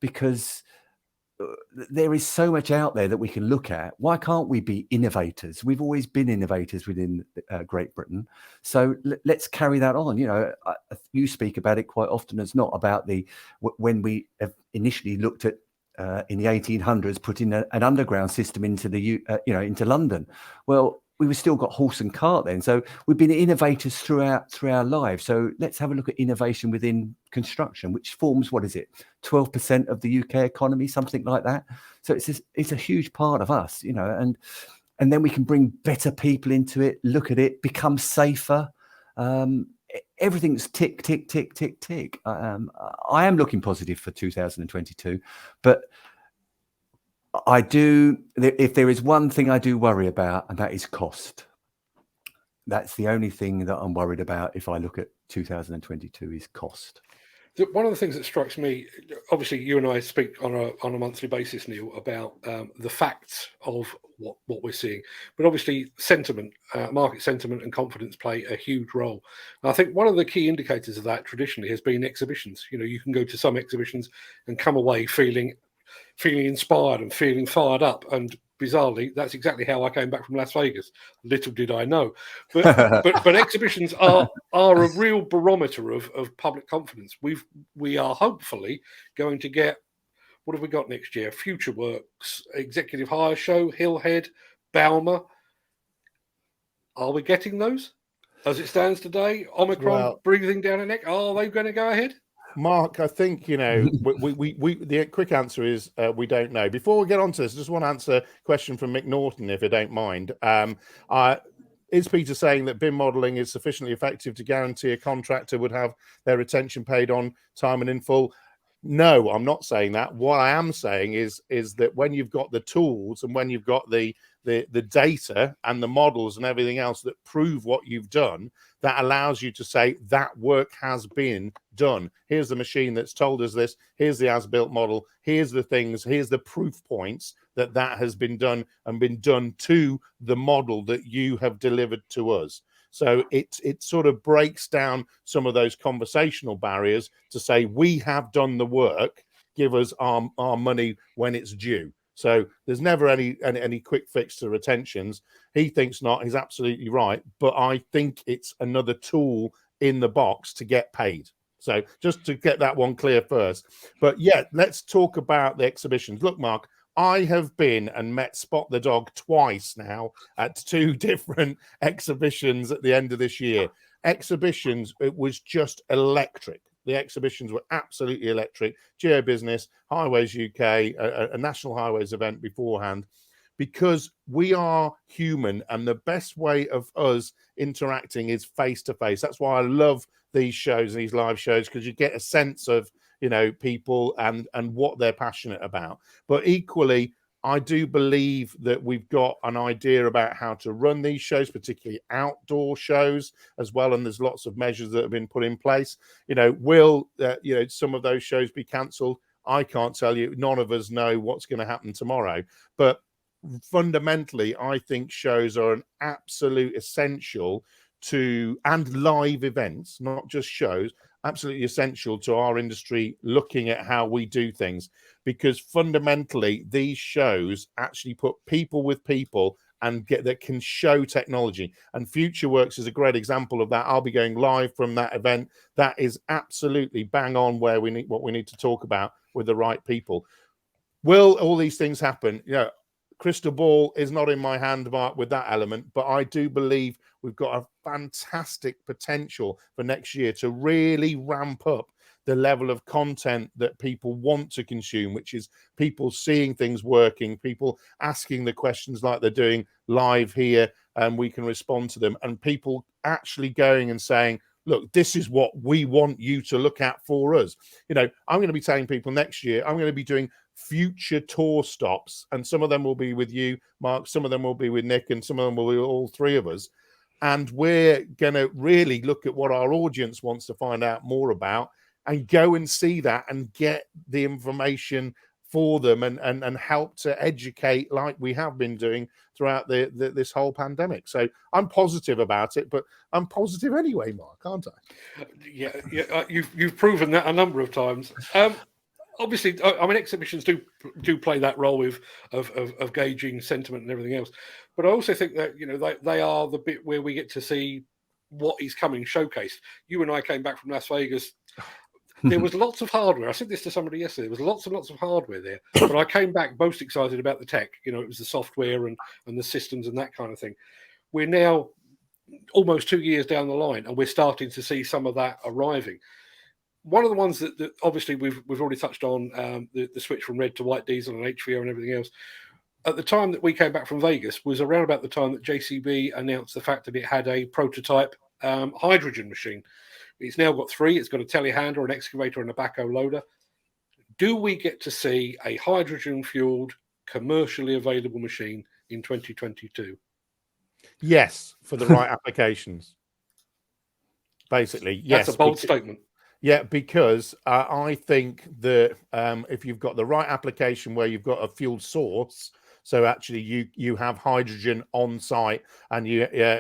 because there is so much out there that we can look at. Why can't we be innovators? We've always been innovators within Great Britain. So let's carry that on. You know, you speak about it quite often as not about when we have initially looked at in the 1800s putting an underground system into into London. Well, we were still got horse and cart then. So we've been innovators through our lives. So let's have a look at innovation within construction, which forms, what is it, 12% of the UK economy, something like that. So it's a huge part of us, you know, and then we can bring better people into it, look at it, become safer. Everything's tick, tick, tick, tick, tick. I am looking positive for 2022, but if there is one thing I do worry about, and that is cost. That's the only thing that I'm worried about if I look at 2022 is cost. One of the things that strikes me, obviously, you and I speak on a monthly basis, Neil, about the facts of what we're seeing. But obviously, sentiment, market sentiment and confidence play a huge role. And I think one of the key indicators of that traditionally has been exhibitions. You know, you can go to some exhibitions and come away feeling inspired and feeling fired up. And bizarrely, that's exactly how I came back from Las Vegas. Little did I know. But exhibitions are a real barometer of public confidence. We are hopefully going to get, what have we got next year? Future Works, Executive Hire Show, Hillhead, Balmer. Are we getting those? As it stands today, Omicron breathing down the neck, are they going to go ahead? Mark, I think, you know, the quick answer is we don't know. Before we get on to this, I just want to answer a question from Mick Norton, if you don't mind. Is Peter saying that BIM modelling is sufficiently effective to guarantee a contractor would have their retention paid on time and in full? No, I'm not saying that. What I am saying is that when you've got the tools and when you've got the data and the models and everything else that prove what you've done, that allows you to say that work has been done. Here's the machine that's told us this. Here's the as-built model. Here's the things. Here's the proof points that has been done and been done to the model that you have delivered to us. So it sort of breaks down some of those conversational barriers to say we have done the work. Give us our money when it's due. So there's never any quick fix to retentions. He thinks not. He's absolutely right. But I think it's another tool in the box to get paid. So just to get that one clear first. But yeah, let's talk about the exhibitions. Look, Mark, I have been and met Spot the Dog twice now at 2 different exhibitions at the end of this year. Exhibitions, it was just electric. The exhibitions were absolutely electric. GeoBusiness, Highways UK, a National Highways event beforehand, because we are human and the best way of us interacting is face-to-face. That's why I love these shows, these live shows, because you get a sense of, you know, people and what they're passionate about. But equally, I do believe that we've got an idea about how to run these shows, particularly outdoor shows as well. And there's lots of measures that have been put in place. You know, will some of those shows be cancelled? I can't tell you. None of us know what's going to happen tomorrow. But fundamentally, I think shows are an absolute essential and live events, not just shows, absolutely essential to our industry looking at how we do things, because fundamentally these shows actually put people with people and that can show technology. And Future Works is a great example of that. I'll be going live from that event. That is absolutely bang on where we need what we need to talk about with the right people. Will all these things happen? You know, crystal ball is not in my hand, Mark, with that element, but I do believe we've got a fantastic potential for next year to really ramp up the level of content that people want to consume, which is people seeing things working, people asking the questions like they're doing live here, and we can respond to them, and people actually going and saying, look, this is what we want you to look at for us. You know, I'm going to be telling people next year, I'm going to be doing future tour stops, and some of them will be with you, Mark, some of them will be with Nick, and some of them will be all three of us. And we're going to really look at what our audience wants to find out more about and go and see that and get the information for them and help to educate like we have been doing throughout this whole pandemic. So I'm positive about it, but I'm positive anyway, Mark, aren't I? Yeah, you've proven that a number of times. Obviously, I mean, exhibitions do play that role of gauging sentiment and everything else. But I also think that, you know, they are the bit where we get to see what is coming showcased. You and I came back from Las Vegas. There was lots of hardware. I said this to somebody yesterday. There was lots and lots of hardware there. But I came back most excited about the tech. You know, it was the software and the systems and that kind of thing. We're now almost 2 years down the line, and we're starting to see some of that arriving. One of the ones that obviously we've already touched on, the switch from red to white diesel and HVO and everything else. At the time that we came back from Vegas was around about the time that JCB announced the fact that it had a prototype hydrogen machine. It's now got 3. It's got a telehandler, an excavator, and a backhoe loader. Do we get to see a hydrogen-fueled, commercially available machine in 2022? Yes, for the right applications. Basically, yes. That's a bold statement. Yeah, because I think that if you've got the right application where you've got a fuel source, so actually you have hydrogen on site, and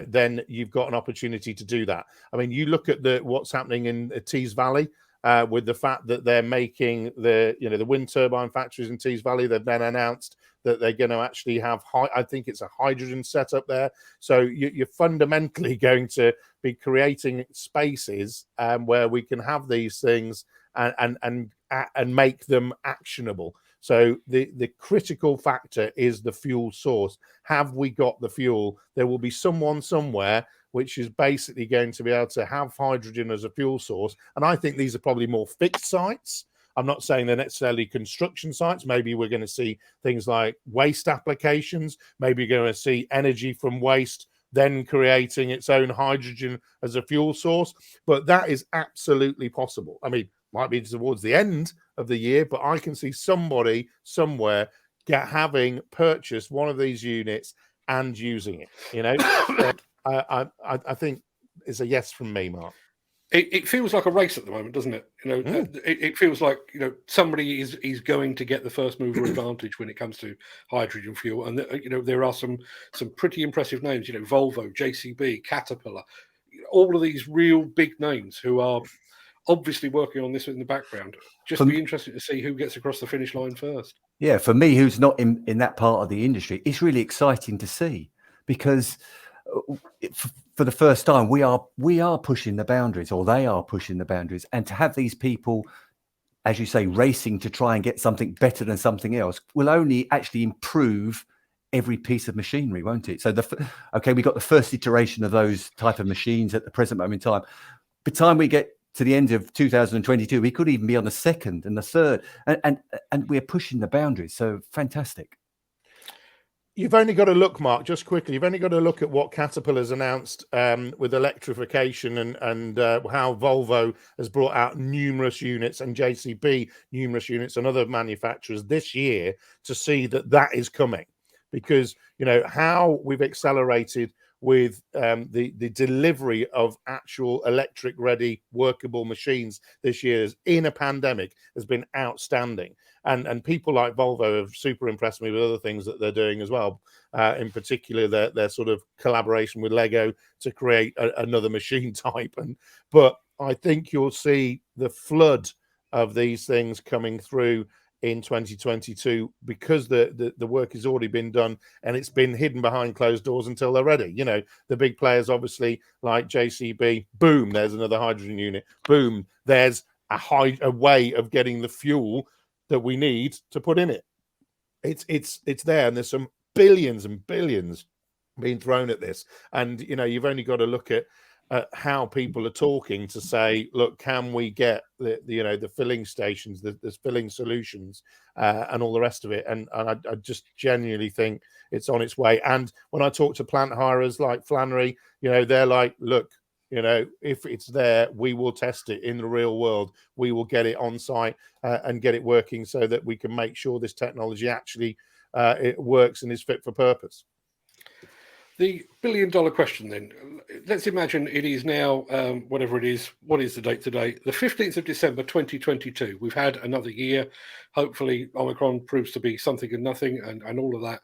then you've got an opportunity to do that. I mean, you look at what's happening in Tees Valley with the fact that they're making the wind turbine factories in Tees Valley. They've then announced that they're going to actually have I think it's a hydrogen setup there. So you're fundamentally going to be creating spaces where we can have these things and make them actionable. So the critical factor is the fuel source. Have we got the fuel? There will be someone somewhere which is basically going to be able to have hydrogen as a fuel source. And I think these are probably more fixed sites. I'm not saying they're necessarily construction sites. Maybe we're going to see things like waste applications. Maybe you're going to see energy from waste then creating its own hydrogen as a fuel source. But that is absolutely possible. I mean, might be towards the end of the year, but I can see somebody somewhere having purchased one of these units and using it. You know, I think it's a yes from me, Mark. It feels like a race at the moment, doesn't it? You know, it feels like, you know, somebody is going to get the first mover advantage when it comes to hydrogen fuel, and you know, there are some pretty impressive names. You know, Volvo, JCB, Caterpillar, all of these real big names who are obviously working on this in the background. Just be interested to see who gets across the finish line first. Yeah, for me, who's not in that part of the industry, it's really exciting to see, because for the first time we are pushing the boundaries, or they are pushing the boundaries, and to have these people, as you say, racing to try and get something better than something else will only actually improve every piece of machinery, won't it? So we got the first iteration of those type of machines at the present moment in time. By the time we get to the end of 2022, we could even be on the second and the third, and we're pushing the boundaries. So fantastic. You've only got to look, Mark, just quickly. You've only got to look at what Caterpillar's announced with electrification and how Volvo has brought out numerous units, and JCB numerous units, and other manufacturers this year, to see that is coming. Because, you know, how we've accelerated with the delivery of actual electric-ready workable machines this year in a pandemic has been outstanding. And people like Volvo have super impressed me with other things that they're doing as well. In particular, their sort of collaboration with Lego to create another machine type. But I think you'll see the flood of these things coming through in 2022, because the work has already been done and it's been hidden behind closed doors until they're ready. You know, the big players, obviously, like JCB, boom, there's another hydrogen unit. Boom, there's a way of getting the fuel that we need to put in it. It's there, and there's some billions and billions being thrown at this. And, you know, you've only got to look at at how people are talking to say, look, can we get the filling stations, the filling solutions, and all the rest of it? And I just genuinely think it's on its way. And when I talk to plant hirers like Flannery, they're like, look, if it's there, we will test it in the real world. We will get it on site and get it working so that we can make sure this technology actually it works and is fit for purpose. The billion-dollar question then. Let's imagine it is now, whatever it is, what is the date today? The 15th of December, 2022. We've had another year. Hopefully, Omicron proves to be something and nothing and all of that.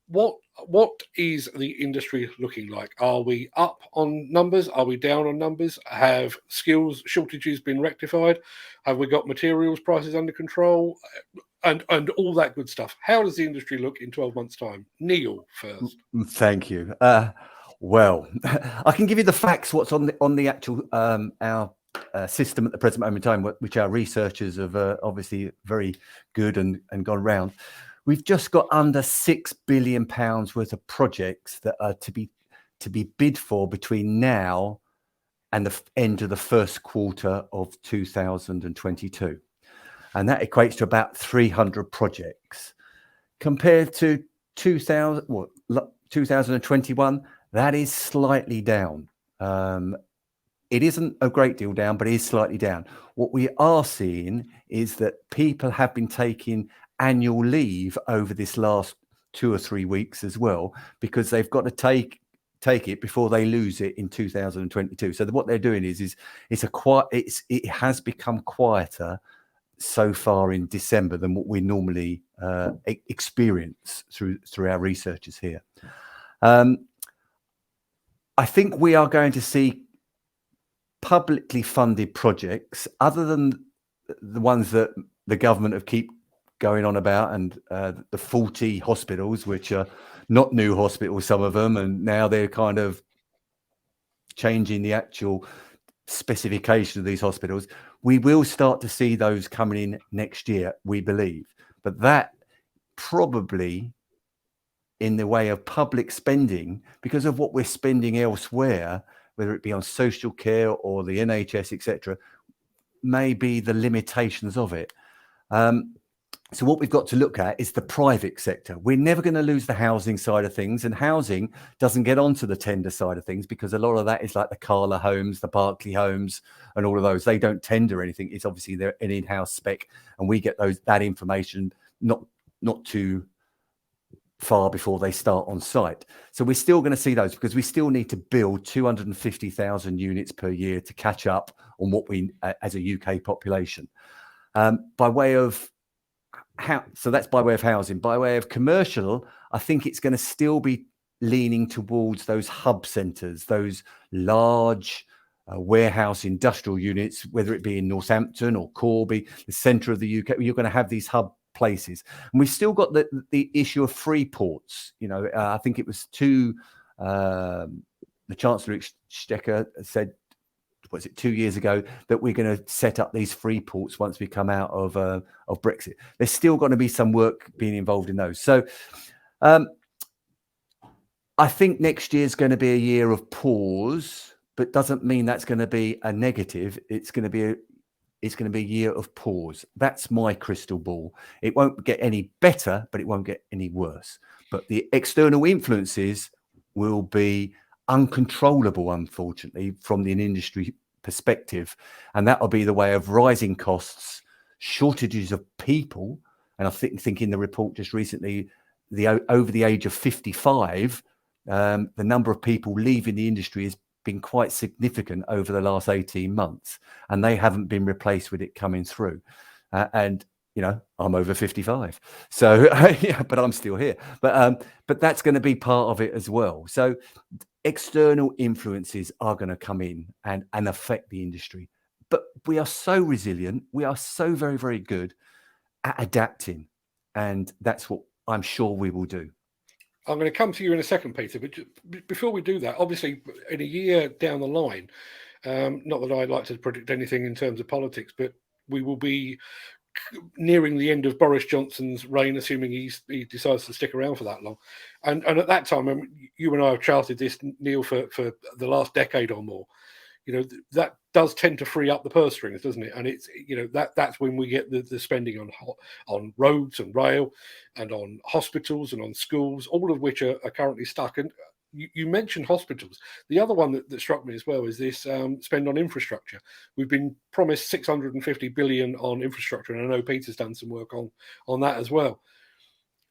What is the industry looking like? Are we up on numbers? Are we down on numbers? Have skills shortages been rectified? Have we got materials prices under control? And all that good stuff. How does the industry look in 12 months' time? Neil first. Thank you. Well, I can give you the facts. What's on the actual our system at the present moment in time, which our researchers have obviously very good and gone round. We've just got under £6 billion worth of projects that are to be bid for between now and the end of the first quarter of 2022. And that equates to about 300 projects. Compared to 2021, that is slightly down. It isn't a great deal down, but it is slightly down. What we are seeing is that people have been taking annual leave over this last 2 or 3 weeks as well, because they've got to take it before they lose it in 2022. So what they're doing is it has become quieter so far in December than what we normally experience through our researchers here. I think we are going to see publicly funded projects, other than the ones that the government have keep going on about, and the 40 hospitals, which are not new hospitals, some of them, and now they're kind of changing the actual specification of these hospitals. We will start to see those coming in next year, we believe, but that probably in the way of public spending, because of what we're spending elsewhere, whether it be on social care or the NHS, etc., may be the limitations of it. So what we've got to look at is the private sector. We're never going to lose the housing side of things, and housing doesn't get onto the tender side of things because a lot of that is like the Carla homes, the Berkeley homes, and all of those. They don't tender anything. It's obviously they're an in-house spec, and we get that information not too far before they start on site. So we're still going to see those because we still need to build 250,000 units per year to catch up on what we as a UK population. By way of so that's by way of housing. By way of commercial, I think it's going to still be leaning towards those hub centres, those large warehouse industrial units, whether it be in Northampton or Corby, the centre of the UK. You're going to have these hub places, and we've still got the issue of free ports. I think it was the Chancellor Exchequer said, was it 2 years ago, that we're going to set up these free ports once we come out of Brexit. There's still going to be some work being involved in those. So I think next year is going to be a year of pause, but doesn't mean that's going to be a negative. It's going to be a year of pause. That's my crystal ball. It won't get any better, but it won't get any worse. But the external influences will be uncontrollable, unfortunately, from the industry perspective. And that will be the way of rising costs, shortages of people. And I think in the report just recently, over the age of 55, the number of people leaving the industry has been quite significant over the last 18 months, and they haven't been replaced with it coming through. And I'm over 55, so yeah, but I'm still here. But that's going to be part of it as well. So external influences are going to come in and affect the industry. But we are so resilient. We are so very, very good at adapting, and that's what I'm sure we will do. I'm going to come to you in a second, Peter, but before we do that, obviously, in a year down the line, not that I'd like to predict anything in terms of politics, but we will be nearing the end of Boris Johnson's reign, assuming he decides to stick around for that long. And at that time, I mean, you and I have charted this, Neil, for the last decade or more. That does tend to free up the purse strings, doesn't it? And it's that's when we get the spending on roads and rail, and on hospitals and on schools, all of which are currently stuck. And you mentioned hospitals. The other one that struck me as well is this spend on infrastructure. We've been promised 650 billion on infrastructure, and I know Peter's done some work on that as well.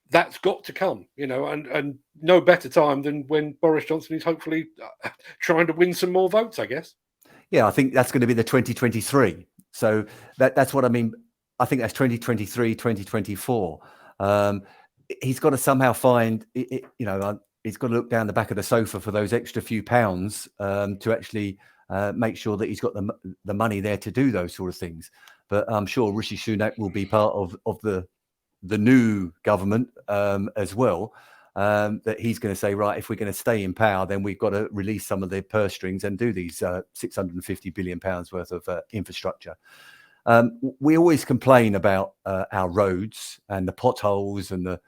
That's got to come, and no better time than when Boris Johnson is hopefully trying to win some more votes, I guess. Yeah, I think that's going to be the 2023. So that's what I mean. I think that's 2023, 2024. He's got to somehow find, he's got to look down the back of the sofa for those extra few pounds to actually make sure that he's got the money there to do those sort of things. But I'm sure Rishi Sunak will be part of the new government as well. That he's going to say, right, if we're going to stay in power, then we've got to release some of the purse strings and do these 650 billion pounds worth of infrastructure. We always complain about our roads and the potholes and the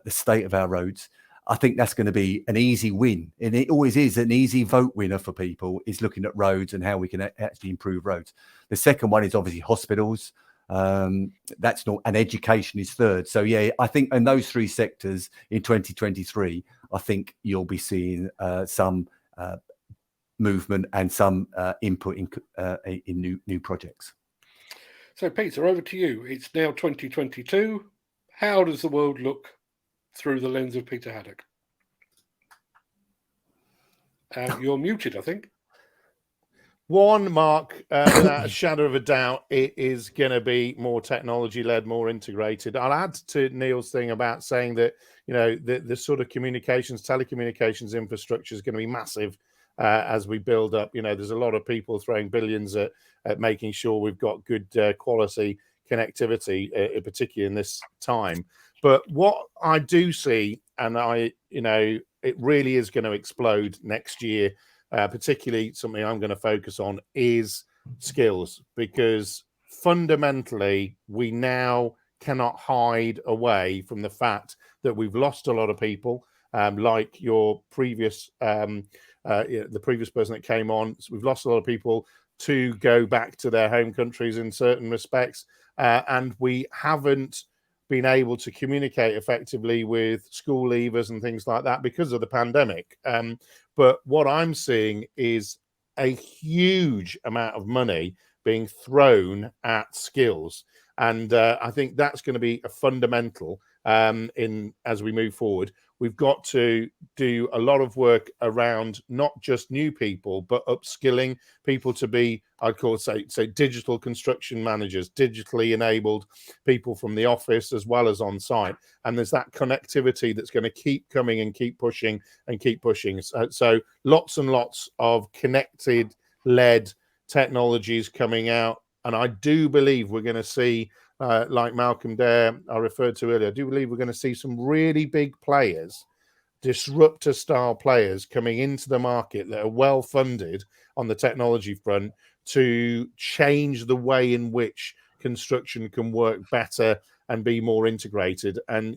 state of our roads. I think that's going to be an easy win, and it always is an easy vote winner for people, is looking at roads and how we can actually improve roads. The second one is obviously hospitals. That's not, and education is third. So yeah, I think in those three sectors in 2023, I think you'll be seeing some movement and some input in new projects. So Peter, over to you. It's now 2022. How does the world look through the lens of Peter Haddock? You're muted, I think. One, Mark, without a shadow of a doubt, it is going to be more technology-led, more integrated. I'll add to Neil's thing about saying that, the sort of telecommunications infrastructure is going to be massive as we build up. There's a lot of people throwing billions at making sure we've got good quality connectivity, particularly in this time. But what I do see, and it really is going to explode next year, particularly something I'm going to focus on, is skills, because fundamentally we now cannot hide away from the fact that we've lost a lot of people, like your previous the previous person that came on. So we've lost a lot of people to go back to their home countries in certain respects, and we haven't been able to communicate effectively with school leavers and things like that because of the pandemic. But what I'm seeing is a huge amount of money being thrown at skills. And I think that's going to be a fundamental as we move forward. We've got to do a lot of work around not just new people, but upskilling people to be, I'd call it, say digital construction managers, digitally enabled people from the office as well as on site. And there's that connectivity that's going to keep coming and keep pushing and keep pushing. So lots and lots of connected led technologies coming out. And I do believe we're going to see, like Malcolm Dare I referred to earlier, I do believe we're going to see some really big players, disruptor style players coming into the market that are well funded on the technology front to change the way in which construction can work better and be more integrated. And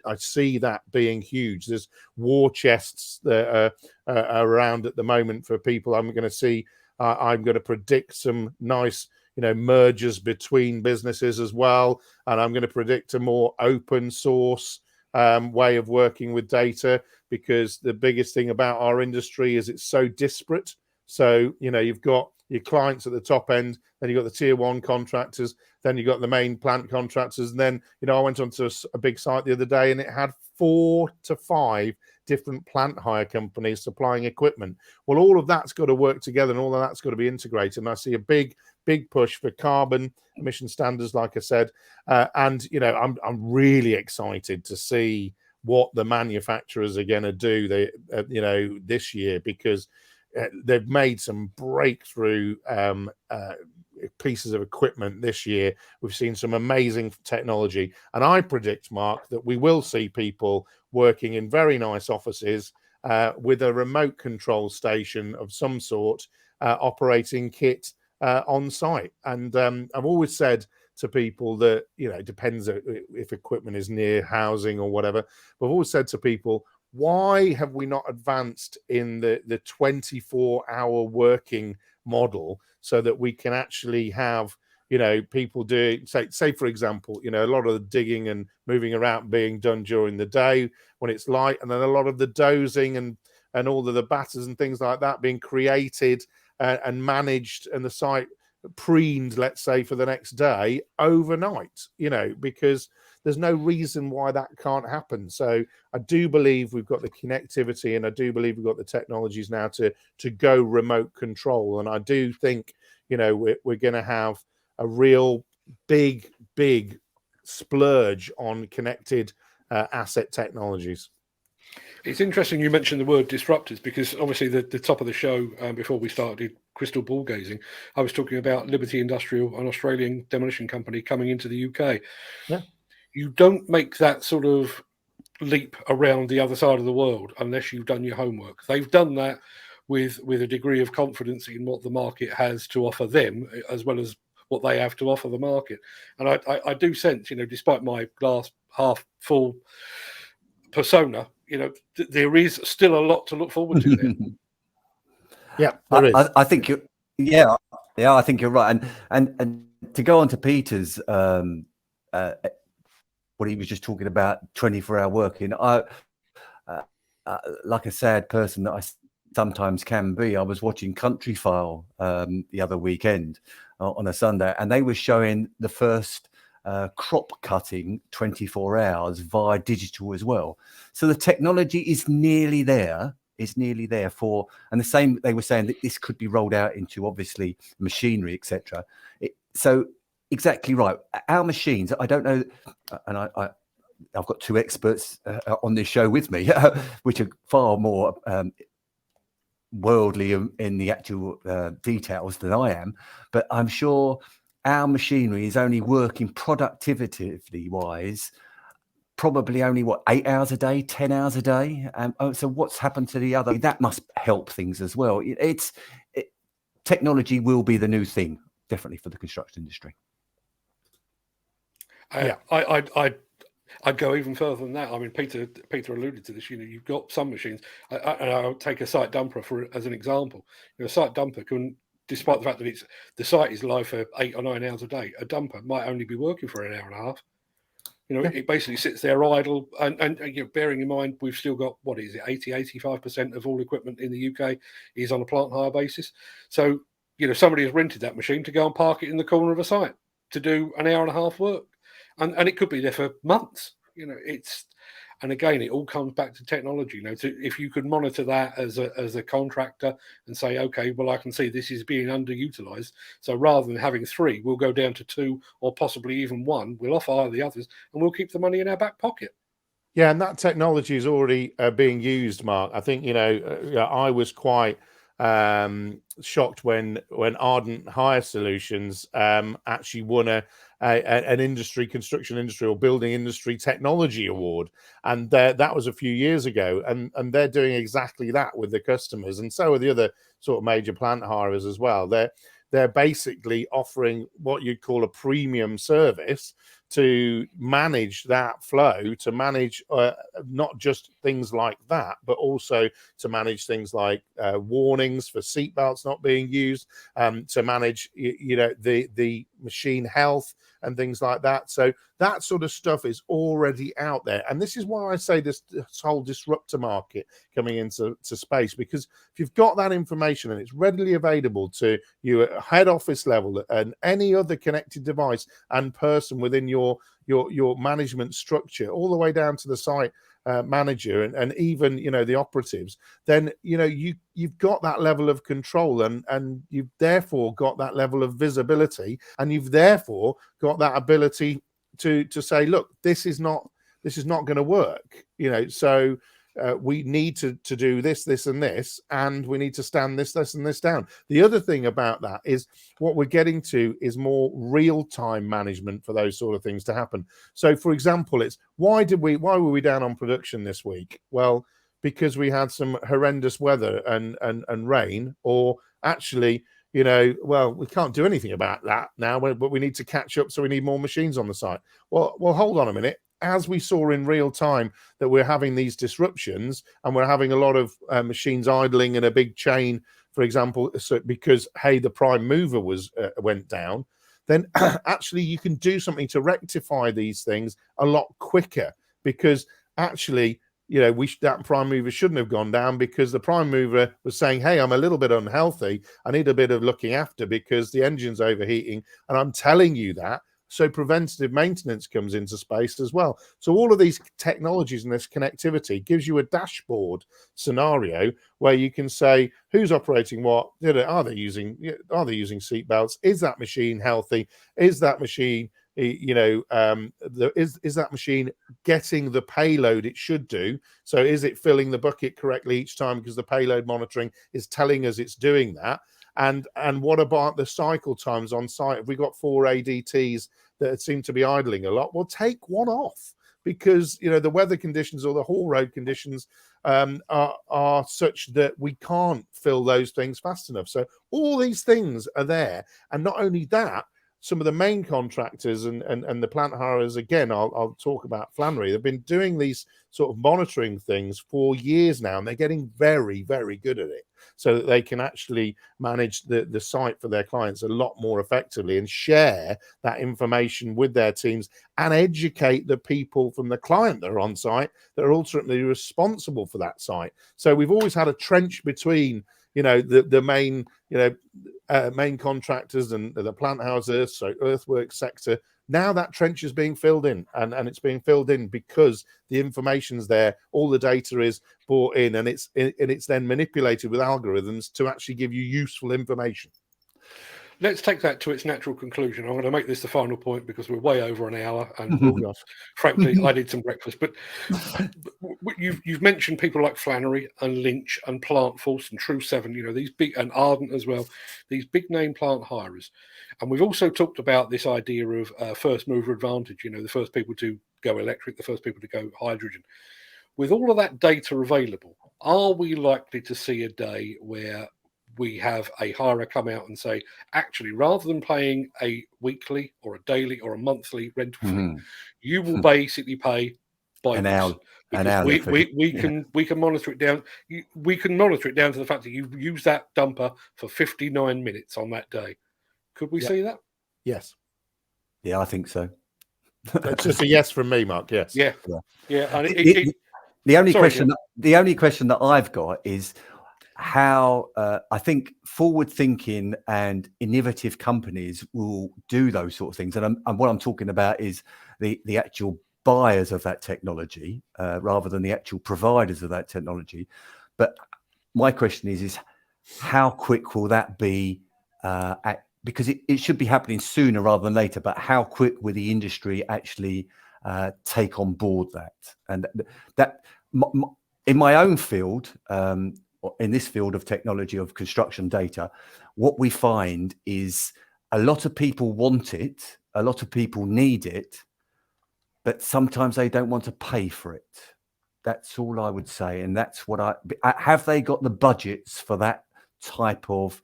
I see that being huge. There's war chests that are around at the moment for people. I'm going to see, I'm going to predict some nice mergers between businesses as well. And I'm going to predict a more open source way of working with data, because the biggest thing about our industry is it's so disparate. So, you've got your clients at the top end, then you've got the tier one contractors, then you've got the main plant contractors. And then, I went onto a big site the other day and it had 4 to 5 different plant hire companies supplying equipment. Well, all of that's got to work together and all of that's got to be integrated. And I see a big push for carbon emission standards, like I said. And I'm really excited to see what the manufacturers are going to do this year, because they've made some breakthrough pieces of equipment this year. We've seen some amazing technology, and I predict, Mark, that we will see people working in very nice offices with a remote control station of some sort, operating kit on site. And I've always said to people that it depends if equipment is near housing or whatever, but I've always said to people, why have we not advanced in the 24-hour working model so that we can actually have, you know, people do, say for example, you know, a lot of the digging and moving around being done during the day when it's light, and then a lot of the dozing and all of the batters and things like that being created and managed, and the site preened, let's say, for the next day overnight, you know, because there's no reason why that can't happen. So I do believe we've got the connectivity, and I do believe we've got the technologies now to go remote control. And I do think, you know, we're going to have a real big splurge on connected asset technologies. It's interesting you mentioned the word disruptors, because obviously the top of the show, before we started crystal ball gazing, I was talking about Liberty Industrial, an Australian demolition company coming into the UK. Yeah. You don't make that sort of leap around the other side of the world unless you've done your homework. They've done that with a degree of confidence in what the market has to offer them, as well as what they have to offer the market. And I do sense, you know, despite my glass half full persona, you know, there is still a lot to look forward to there. Yeah, there is. I think you're, I think you're right. And to go on to Peter's, what he was just talking about, 24-hour working, like a sad person that I sometimes can be, I was watching Country File the other weekend on a Sunday, and they were showing the first crop cutting 24 hours via digital as well. So the technology is nearly there. It's nearly there for, and the same, they were saying that this could be rolled out into obviously machinery, etc. So exactly right. Our machines, I don't know, and I've got two experts on this show with me, which are far more worldly in the actual details than I am, but I'm sure our machinery is only working productivity wise probably only 8 hours a day, 10 hours a day. So what's happened to the other? That must help things as well. Technology will be the new thing, definitely, for the construction industry. I'd go even further than that. I mean, Peter alluded to this. You know, you've got some machines, and I'll take a site dumper as an example. You know, a site dumper can, despite the fact that the site is live for 8 or 9 hours a day, a dumper might only be working for an hour and a half. You know, it basically sits there idle, and you know, bearing in mind we've still got, what is it, 85% of all equipment in the UK is on a plant hire basis. So, you know, somebody has rented that machine to go and park it in the corner of a site to do an hour and a half work, and it could be there for months. You know, and again, it all comes back to technology. You know, if you could monitor that as a contractor and say, okay, well, I can see this is being underutilized. So rather than having 3, we'll go down to 2 or possibly even 1. We'll off-hire the others, and we'll keep the money in our back pocket. Yeah, and that technology is already being used, Mark. I think, you know, I was quite shocked when Ardent Hire Solutions actually won an construction industry or building industry technology award, and that was a few years ago, and they're doing exactly that with the customers, and so are the other sort of major plant hirers as well. They're basically offering what you'd call a premium service to manage that flow, to manage not just things like that, but also to manage things like warnings for seatbelts not being used, to manage, you know, the machine health and things like that. So that sort of stuff is already out there. And this is why I say this whole disruptor market coming into space, because if you've got that information and it's readily available to you at head office level and any other connected device and person within your management structure, all the way down to the site manager and even, you know, the operatives, then, you know, you've got that level of control, and you've therefore got that level of visibility, and you've therefore got that ability to say, look, this is not going to work, you know, so we need to do this and this, and we need to stand this and this down. The other thing about that is what we're getting to is more real-time management for those sort of things to happen. So, for example, it's why were we down on production this week? Well, because we had some horrendous weather and rain, or actually, you know, well, we can't do anything about that now, but we need to catch up, so we need more machines on the site. Well, hold on a minute. as we saw in real time that we're having these disruptions and we're having a lot of machines idling in a big chain, for example, so because, hey, the prime mover went down, then actually you can do something to rectify these things a lot quicker, because actually, you know, that prime mover shouldn't have gone down because the prime mover was saying, hey, I'm a little bit unhealthy. I need a bit of looking after because the engine's overheating. And I'm telling you that. So preventative maintenance comes into space as well. So all of these technologies and this connectivity gives you a dashboard scenario where you can say who's operating what. Are they using seatbelts? Is that machine healthy? Is that machine, is that machine getting the payload it should do? So is it filling the bucket correctly each time, because the payload monitoring is telling us it's doing that? And what about the cycle times on site? Have we got 4 ADTs that seem to be idling a lot? Well, take one off, because the weather conditions or the haul road conditions are such that we can't fill those things fast enough. So all these things are there, and not only that, some of the main contractors and the plant hirers, again, I'll talk about Flannery, they've been doing these sort of monitoring things for years now, and they're getting very, very good at it, so that they can actually manage the site for their clients a lot more effectively and share that information with their teams and educate the people from the client that are on site that are ultimately responsible for that site. So we've always had a trench between the main contractors and the plant houses, so earthworks sector. Now that trench is being filled in, and it's being filled in because the information's there, all the data is brought in, and it's then manipulated with algorithms to actually give you useful information. Let's take that to its natural conclusion. I'm going to make this the final point because we're way over an hour, and frankly, I need some breakfast. But you've mentioned people like Flannery and Lynch and Plant Force and True 7, these big, and Ardent as well, these big name plant hirers. And we've also talked about this idea of first mover advantage, the first people to go electric, the first people to go hydrogen. With all of that data available, are we likely to see a day where we have a hirer come out and say, actually, rather than paying a weekly or a daily or a monthly rental fee, you will basically pay by an hour. We can monitor it down. We can monitor it down to the fact that you use that dumper for 59 minutes on that day. Could we see that? Yes. Yeah, I think so. That's just a yes from me, Mark. Yes. Yeah. And the only question that I've got is how I think forward-thinking and innovative companies will do those sort of things. And what I'm talking about is the actual buyers of that technology rather than the actual providers of that technology. But my question is how quick will that be? Because it should be happening sooner rather than later. But how quick will the industry actually take on board that? And that in my own field, in this field of technology of construction data, what we find is a lot of people want it, a lot of people need it, but sometimes they don't want to pay for it. That's all I would say. And that's what have they got the budgets for that type of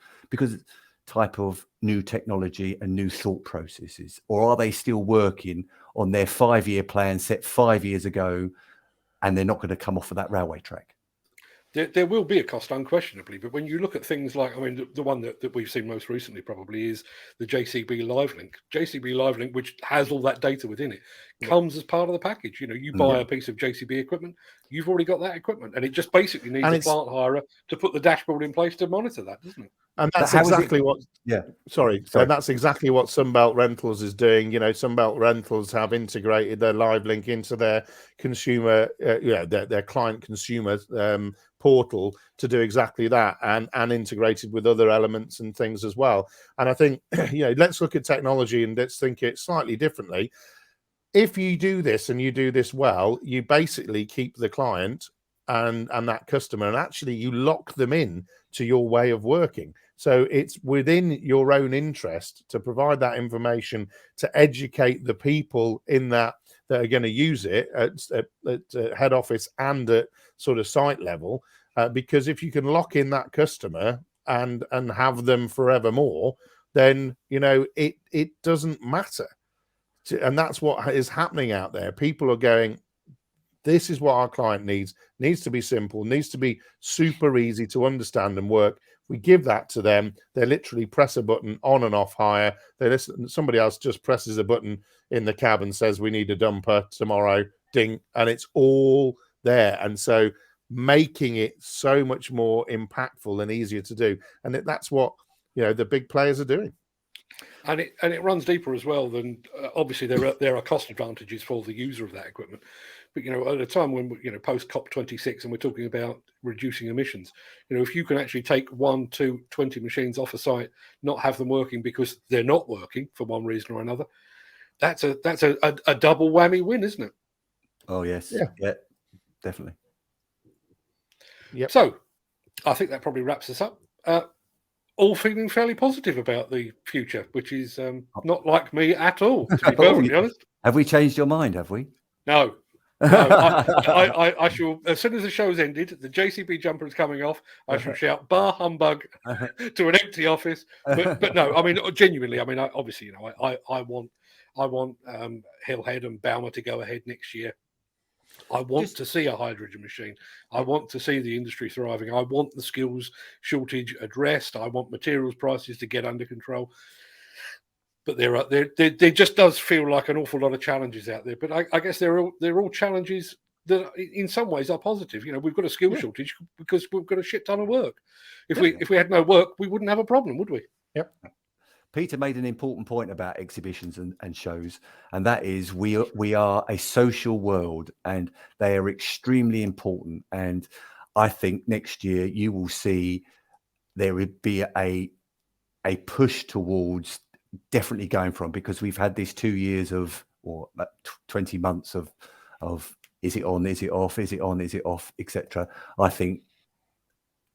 new technology and new thought processes? Or are they still working on their 5-year plan set 5 years ago, and they're not going to come off of that railway track? There will be a cost, unquestionably, but when you look at things like, the one that we've seen most recently probably is the JCB LiveLink. JCB LiveLink, which has all that data within it, comes as part of the package. You buy a piece of JCB equipment, you've already got that equipment, and it just basically needs a plant hirer to put the dashboard in place to monitor that, doesn't it? And that's exactly what. Sorry. And that's exactly what Sunbelt Rentals is doing. Sunbelt Rentals have integrated their LiveLink into their consumer, their client consumer portal to do exactly that, and integrated with other elements and things as well. And I think let's look at technology and let's think it slightly differently. If you do this and you do this well, you basically keep the client and that customer, and actually you lock them in to your way of working. So it's within your own interest to provide that information, to educate the people in that are going to use it at head office and at sort of site level, because if you can lock in that customer and have them forevermore, then it doesn't matter. And that's what is happening out there. People are going, this is what our client needs to be simple, needs to be super easy to understand and work. We give that to them. They literally press a button on and off hire. They listen. Somebody else just presses a button in the cab and says, we need a dumper tomorrow, ding, and it's all there. And so making it so much more impactful and easier to do. And that's what, the big players are doing. And it runs deeper as well than obviously there are cost advantages for the user of that equipment, but at a time when post COP26 and we're talking about reducing emissions, if you can actually take 1, 2, 20 machines off a site, not have them working because they're not working for one reason or another, that's a double whammy win, isn't it? Oh yes, yeah, definitely. Yep. So I think that probably wraps us up. All feeling fairly positive about the future, which is not like me at all, to be perfectly honest. Have we changed your mind, have we? No. I shall, as soon as the show's ended, the JCB jumper is coming off, I shall shout "Bar humbug" to an empty office. But no, I mean, genuinely, I mean, obviously, I want Hillhead and Balmer to go ahead next year. I want to see a hydrogen machine. I want to see the industry thriving. I want the skills shortage addressed. I want materials prices to get under control. But there just does feel like an awful lot of challenges out there. But I guess they're all challenges that, in some ways, are positive. We've got a skill shortage because we've got a shit ton of work. If we had no work, we wouldn't have a problem, would we? Yep. Peter made an important point about exhibitions and shows, and that is we are a social world, and they are extremely important. And I think next year you will see there would be a push towards definitely going from, because we've had this 2 years of, or 20 months of is it on, is it off, is it on, is it off, etc. I think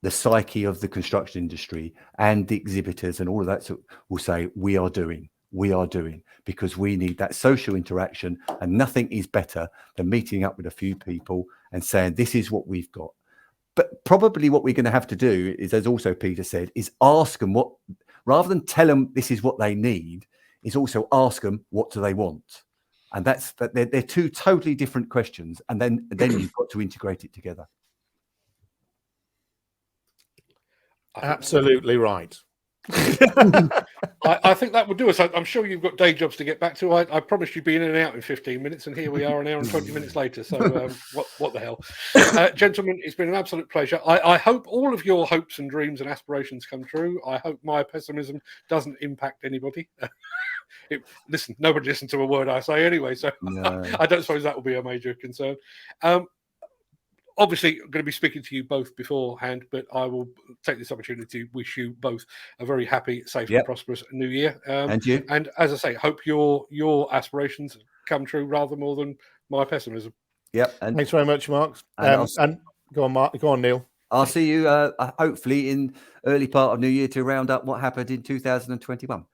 the psyche of the construction industry and the exhibitors and all of that will say, we are doing, because we need that social interaction, and nothing is better than meeting up with a few people and saying, this is what we've got. But probably what we're going to have to do is, as also Peter said, is ask them what, rather than tell them this is what they need, is also ask them what do they want. And they're two totally different questions. And then you've got to integrate it together. Absolutely right. I think that would do us. I'm sure you've got day jobs to get back to. I promised you'd be in and out in 15 minutes, and here we are, an hour and 20 minutes later. So what the hell? Gentlemen, it's been an absolute pleasure. I hope all of your hopes and dreams and aspirations come true. I hope my pessimism doesn't impact anybody. Listen, nobody listens to a word I say anyway, so no. I don't suppose that will be a major concern. Obviously, I'm going to be speaking to you both beforehand, but I will take this opportunity to wish you both a very happy, safe, and prosperous New Year. And you. And as I say, hope your aspirations come true rather more than my pessimism. Yep. And thanks very much, Mark. And go on, Mark. Go on, Neil. I'll see you hopefully in early part of New Year to round up what happened in 2021.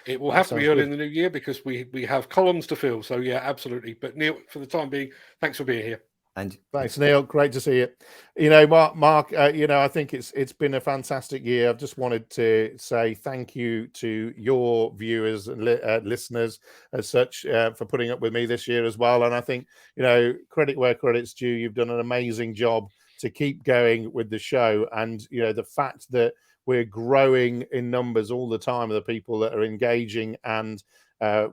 It will have to be early in the new year because we have columns to fill. So yeah, absolutely. But Neil, for the time being, thanks for being here. And thanks, Neil. Great to see you. Mark. I think it's been a fantastic year. I've just wanted to say thank you to your viewers and listeners as such for putting up with me this year as well. And I think credit where credit's due. You've done an amazing job to keep going with the show, and the fact that we're growing in numbers all the time of the people that are engaging and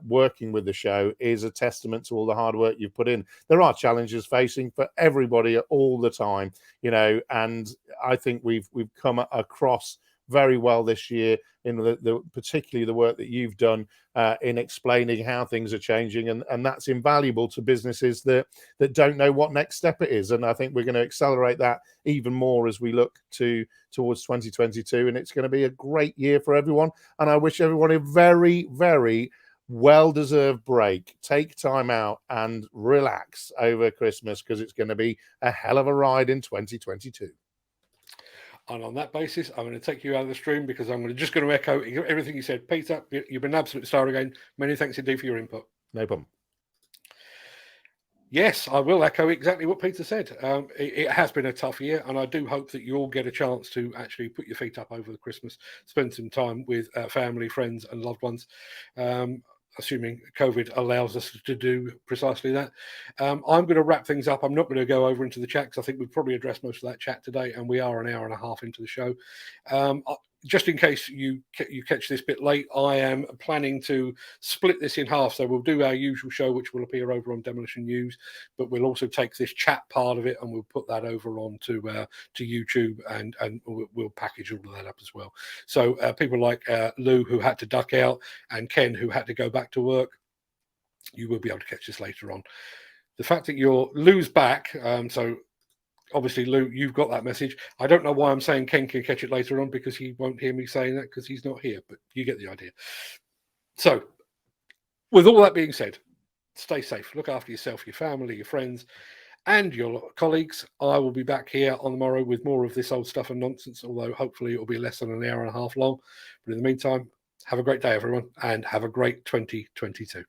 working with the show is a testament to all the hard work you've put in. There are challenges facing for everybody all the time, and I think we've come across very well this year in the particularly the work that you've done in explaining how things are changing, and that's invaluable to businesses that don't know what next step it is. And I think we're going to accelerate that even more as we look towards 2022, and it's going to be a great year for everyone. And I wish everyone a very, very well-deserved break. Take time out and relax over Christmas, because it's going to be a hell of a ride in 2022. And on that basis, I'm going to take you out of the stream because I'm just going to echo everything you said. Peter, you've been an absolute star again. Many thanks indeed for your input. No problem. Yes, I will echo exactly what Peter said. It has been a tough year, and I do hope that you all get a chance to actually put your feet up over the Christmas, spend some time with family, friends, and loved ones. assuming COVID allows us to do precisely that. I'm going to wrap things up. I'm not going to go over into the chat because I think we've probably addressed most of that chat today, and we are an hour and a half into the show. Just in case you catch this bit late, I am planning to split this in half. So we'll do our usual show, which will appear over on Demolition News, but we'll also take this chat part of it and we'll put that over on to YouTube, and we'll package all of that up as well. So people like Lou, who had to duck out, and Ken, who had to go back to work, you will be able to catch this later on. The fact that Lou's back, so obviously, Lou, you've got that message. I don't know why I'm saying Ken can catch it later on, because he won't hear me saying that because he's not here, but you get the idea. So, with all that being said, stay safe. Look after yourself, your family, your friends, and your colleagues. I will be back here on the morrow with more of this old stuff and nonsense, although hopefully it will be less than an hour and a half long. But in the meantime, have a great day, everyone, and have a great 2022.